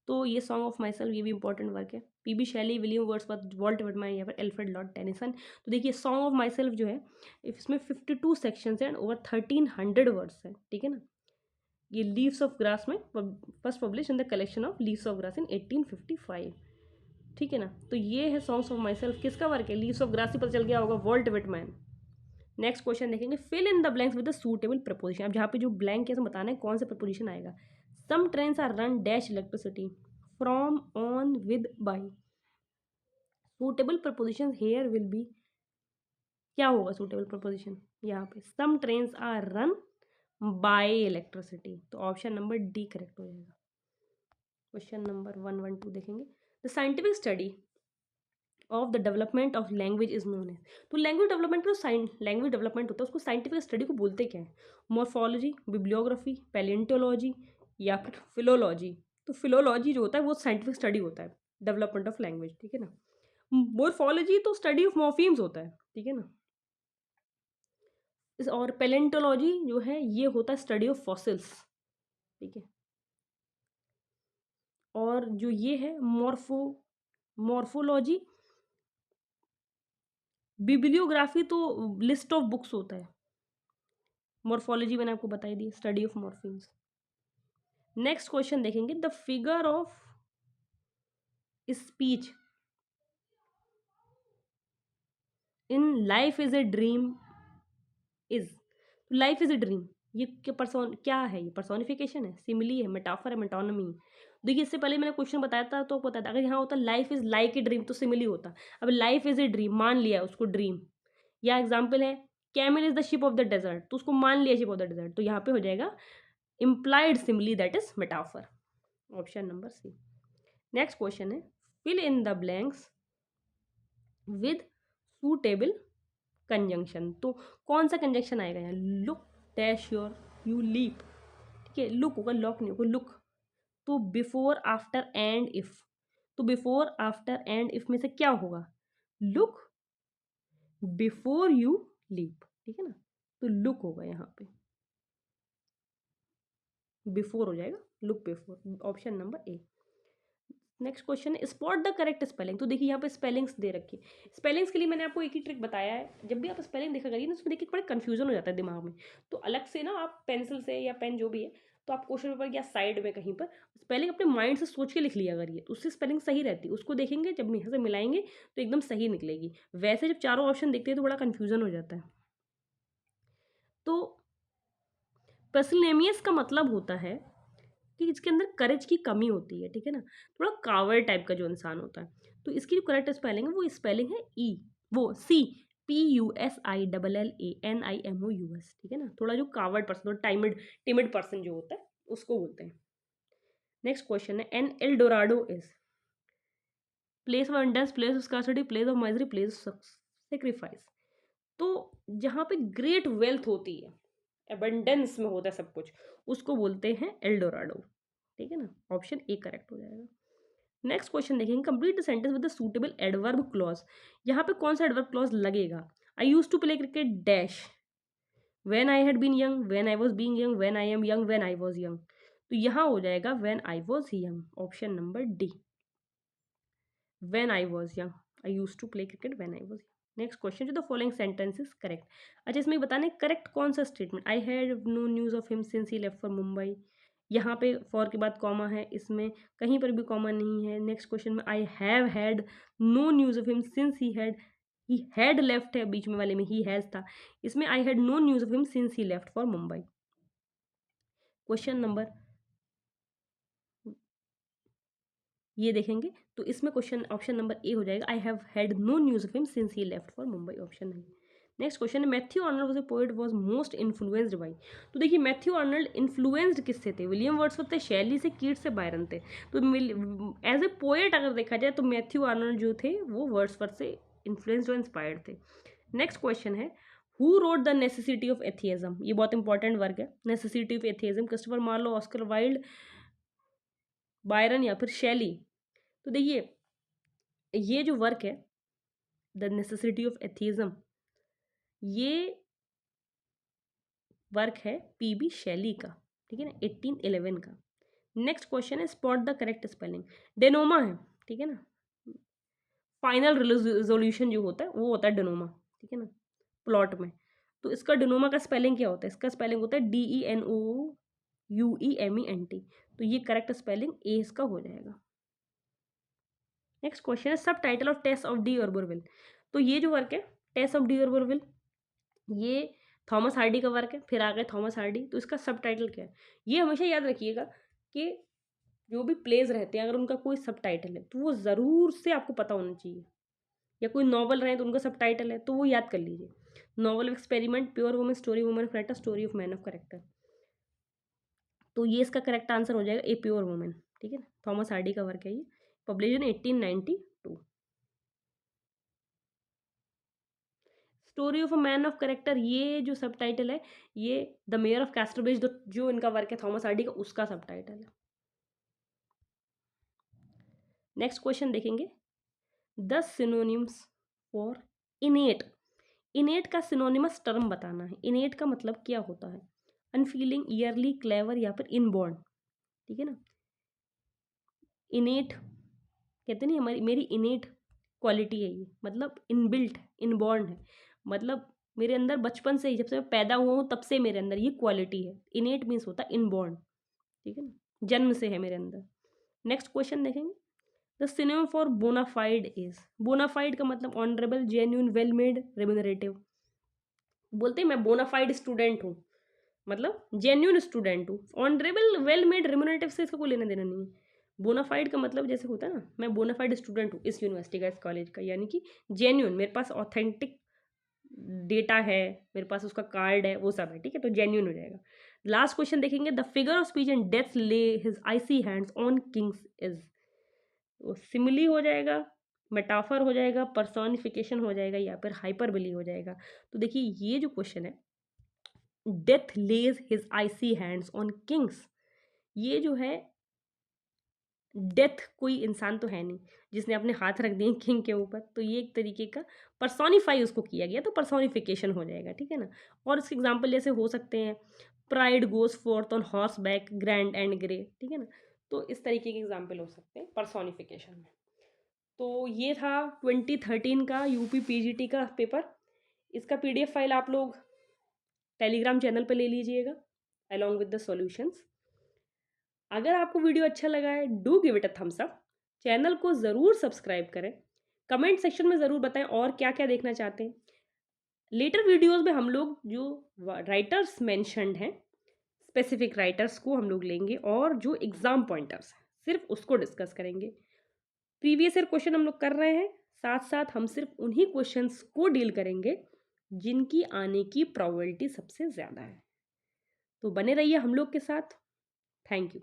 Speaker 1: तो ये सॉन्ग ऑफ माई सेल्फ ये भी इंपॉर्टेंट वर्क है, PB Shelley, William Wordsworth, Walt Whitman या फिर एल्फ्रेड लॉर्ड टेनिसन। तो देखिए सॉन्ग ऑफ माई सेल्फ जो है इसमें 52 सेक्शंस हैं एंड ओवर 1300 वर्ड्स हैं, ठीक है ना। ये लीव्स ऑफ ग्रास में first publish in the collection of Leaves of Grass in 1855, ठीक है ना। तो ये है सॉन्ग्स ऑफ माई सेल्फ, किसका वर्क है, लीव्स ऑफ ग्रास से पता चल गया होगा, वॉल्ट विटमैन। नेक्स्ट क्वेश्चन देखेंगे, fill in the blanks with the suitable preposition. अब जहाँ पे जो ब्लैंक है बताना है कौन सा प्रपोजिशन आएगा। Some trains are run dash electricity from on with by. Suitable preposition here will be, क्या होगा सूटेबल प्रपोजिशन यहाँ पे, some trains are run by electricity, तो ऑप्शन नंबर डी करेक्ट हो जाएगा। क्वेश्चन नंबर 112 देखेंगे, the scientific study of the development of language is known है। तो लैंग्वेज डेवलपमेंट तो लैंग्वेज डेवलपमेंट होता है, उसको साइंटिफिक स्टडी को बोलते क्या है, मॉर्फोलॉजी, बिब्लियोग्राफी, पैलियोंटोलॉजी या फिर फिलोलॉजी। तो फिलोलॉजी जो होता है वो साइंटिफिक स्टडी होता है डेवलपमेंट ऑफ लैंग्वेज, ठीक है ना। मॉर्फोलॉजी तो स्टडी ऑफ मॉर्फीम्स होता है, ठीक है ना। और पैलियोंटोलॉजी जो है ये होता है स्टडी ऑफ फॉसिल्स, ठीक है। और जो ये है मॉर्फोलॉजी, बिब्लियोग्राफी तो लिस्ट ऑफ बुक्स होता है, मॉर्फोलॉजी मैंने आपको बताई दी, स्टडी ऑफ मॉर्फिम्स। नेक्स्ट क्वेश्चन देखेंगे, the figure of speech in life is a dream is. Life is a dream ये क्या है, ये पर्सोनिफिकेशन है, सिमिली है, मेटाफर है, मेटोनमी है। देखिए इससे पहले मैंने क्वेश्चन बताया था तो पता था, अगर यहाँ होता life is like a dream तो सिमिली होता। अब लाइफ इज ए ड्रीम मान लिया उसको ड्रीम, या एग्जाम्पल है camel is the ship of the desert, तो उसको मान लिया शिप ऑफ द डेजर्ट, तो यहाँ पे हो जाएगा implied simile, that is metaphor, option number C. Next question है, fill in the blanks with suitable conjunction. तो कौन सा कंजंक्शन आएगा यहाँ, look dash your you leap, ठीक है, लुक होगा, लॉक नहीं होगा, लुक। तो बिफोर आफ्टर एंड इफ, तो बिफोर आफ्टर एंड इफ में से क्या होगा, लुक बिफोर यू लीप, ठीक है ना। तो लुक होगा यहाँ पे, बिफोर हो जाएगा, look before, option number A. Next question है, स्पॉट द करेक्ट स्पेलिंग। तो देखिए यहाँ पे स्पेलिंग्स दे रखी है, स्पेलिंग्स के लिए मैंने आपको एक ही ट्रिक बताया है, जब भी आप स्पेलिंग देखा करिए ना उसमें देखिए बड़ा कंफ्यूजन हो जाता है दिमाग में, तो अलग से ना आप पेंसिल से या पेन जो भी है, तो आप क्वेश्चन पेपर या साइड में कहीं पर स्पेलिंग अपने माइंड से सोच के लिख लिया करिए, तो उससे स्पेलिंग सही रहती है, उसको देखेंगे जब यहाँ से मिलाएंगे तो एकदम सही निकलेगी। वैसे जब चारों ऑप्शन देखते हैं तो बड़ा कन्फ्यूजन हो जाता है। तो पर्सिलेमियस का मतलब होता है कि इसके अंदर करेज की कमी होती है, ठीक है ना, थोड़ा कावर्ड टाइप का जो इंसान होता है। तो इसकी जो करेक्ट स्पेलिंग है वो स्पेलिंग है ई, वो सी PUSILLANIMOUS, ठीक है ना, थोड़ा जो कावर्ड पर्सन, थोड़ा टिमिड पर्सन जो होता है उसको बोलते हैं। नेक्स्ट क्वेश्चन है, an Eldorado is place of abundance, place of scarcity, place of misery, place of sacrifice. तो जहाँ पे ग्रेट वेल्थ होती है, एबंडेंस में होता है सब कुछ, उसको बोलते हैं एल्डोराडो, ठीक है ना, ऑप्शन ए करेक्ट हो जाएगा। नेक्स्ट क्वेश्चन देखेंगे, complete the sentence with the suitable adverb clause. यहाँ पे कौन सा एडवर्ब क्लॉज लगेगा, I use to play cricket dash, when I had been young, when I was being young, when I am young, when I was young. तो यहाँ हो जाएगा when I was young, option number D, when I was young, I use to play cricket when I was young. Next question, जो the following sentence is correct. अच्छा इसमें बताने correct कौन सा statement, I had no news of him since he left for Mumbai, यहाँ पे for के बाद कॉमा है, इसमें कहीं पर भी कॉमा नहीं है। नेक्स्ट क्वेश्चन में I have had no news of him since he had left है, बीच में वाले में ही हैज़ था, इसमें I had no news of him since he left for Mumbai. Question number ये देखेंगे तो इसमें क्वेश्चन ऑप्शन नंबर ए हो जाएगा, I have had no news of him since he left for Mumbai, option नहीं। नेक्स्ट क्वेश्चन है, Matthew Arnold was a poet was most influenced by. तो देखिए मैथ्यू आर्नल्ड इन्फ्लुएंस्ड किससे थे, विलियम वर्ड्सवर्थ थे, शैली से, कीट्स से, बायरन थे। तो एज ए पोएट अगर देखा जाए तो मैथ्यू आर्नल्ड जो थे वो वर्ड्सवर्थ से इन्फ्लुएंस्ड और इंस्पायर्ड थे। नेक्स्ट क्वेश्चन है, who wrote the necessity of atheism. ये बहुत इंपॉर्टेंट वर्क है, necessity of atheism, Christopher Marlowe, Oscar Wilde, Byron या फिर शैली। तो देखिए ये जो वर्क है द नेसेसिटी ऑफ एथिज्म, ये वर्क है पीबी शैली का, ठीक है ना, 1811 का। नेक्स्ट क्वेश्चन है spot the correct spelling. Denouement है, ठीक है ना, फाइनल रिजोल्यूशन जो होता है वो होता है डेनोमा, ठीक है ना, प्लॉट में। तो इसका डेनोमा का स्पेलिंग क्या होता है? इसका स्पेलिंग होता है DENOUEMENT। तो ये करेक्ट स्पेलिंग ए इसका हो जाएगा। नेक्स्ट क्वेश्चन है subtitle of Tess of d'Urberville. तो ये जो वर्क है टेस ऑफ डी ऑर्बरविल, ये थॉमस हार्डी का वर्क है। फिर आ गए थॉमस हार्डी, तो इसका सब टाइटल क्या है? ये हमेशा याद रखिएगा कि जो भी प्लेज रहते हैं अगर उनका कोई सब टाइटल है तो वो ज़रूर से आपको पता होना चाहिए, या कोई नॉवल रहे तो उनका सब टाइटल है तो वो याद कर लीजिए। Novel of experiment, pure women, story women of character, story of man of character. तो ये इसका करेक्ट आंसर हो जाएगा ए प्योर वुमेन, ठीक है ना, थॉमस हार्डी का वर्क है ये, publish in 1892। Story of a man of character, ये जो सब टाइटल है ये द मेयर ऑफ कैस्टरब्रिज, जो इनका वर्क है थॉमस हार्डी का, उसका सब टाइटल है। नेक्स्ट क्वेश्चन देखेंगे, द सिनोनिम्स फॉर इनेट। इनेट का सिनोनिमस टर्म बताना है। इनेट का मतलब क्या होता है? अनफीलिंग, ईयरली, क्लेवर या फिर इनबॉर्न, ठीक है ना। इनेट कहते नहीं, हमारी मेरी इनेट क्वालिटी है ये, मतलब इनबिल्ट, इनबॉर्न है, मतलब मेरे अंदर बचपन से ही, जब से मैं पैदा हुआ हूँ तब से मेरे अंदर ये क्वालिटी है। इनेट मीन्स होता है इनबॉर्न, ठीक है ना, जन्म से है मेरे अंदर। नेक्स्ट क्वेश्चन देखेंगे, the synonym for bona fide is. Bona fide का मतलब honourable, genuine, well made, remunerative. बोलते हैं मैं बोनाफाइड स्टूडेंट हूँ, मतलब जेन्यून स्टूडेंट हूँ। ऑनरेबल, वेल मेड, रेम्यूनरेटिव से इसका कोई लेना देना नहीं है। बोनाफाइड का मतलब जैसे होता है ना, मैं बोनाफाइड स्टूडेंट हूँ इस यूनिवर्सिटी का, इस कॉलेज का, यानी कि जेन्यून, मेरे पास ऑथेंटिक डेटा है, मेरे पास उसका कार्ड है, वो सब है, ठीक है, तो जेन्यून हो जाएगा। लास्ट क्वेश्चन देखेंगे, the figure of speech and death lay his icy hands on kings is. वो सिमिली हो जाएगा, मेटाफर हो जाएगा, पर्सोनिफिकेशन हो जाएगा, या फिर हाइपरबली हो जाएगा। तो देखिए ये जो क्वेश्चन है, death lays his icy hands on kings, ये जो है डेथ कोई इंसान तो है नहीं जिसने अपने हाथ रख दिए किंग के ऊपर, तो ये एक तरीके का पर्सोनिफाई उसको किया गया, तो पर्सोनिफिकेशन हो जाएगा, ठीक है ना। और इसके एग्जाम्पल जैसे हो सकते हैं, pride goes fourth on horse back, grand and grey, ठीक है ना। तो इस तरीके के एग्जाम्पल हो सकते हैं पर्सोनिफिकेशन में। तो ये था 2013 का यूपी पीजीटी का पेपर। इसका पीडीएफ फाइल आप लोग टेलीग्राम चैनल पर ले लीजिएगा अलॉन्ग विद द सॉल्यूशंस। अगर आपको वीडियो अच्छा लगा है, do give it a thumbs up, channel को ज़रूर सब्सक्राइब करें, कमेंट सेक्शन में ज़रूर बताएं और क्या क्या देखना चाहते हैं। लेटर वीडियोस में हम लोग जो राइटर्स मेंशन्ड हैं, स्पेसिफिक राइटर्स को हम लोग लेंगे और जो एग्ज़ाम पॉइंटर्स हैं सिर्फ उसको डिस्कस करेंगे। प्रीवियस ईयर क्वेश्चन हम लोग कर रहे हैं, साथ साथ हम सिर्फ उन्हीं क्वेश्चंस को डील करेंगे जिनकी आने की प्रोबेबिलिटी सबसे ज़्यादा है। तो बने रहिए हम लोग के साथ। Thank you.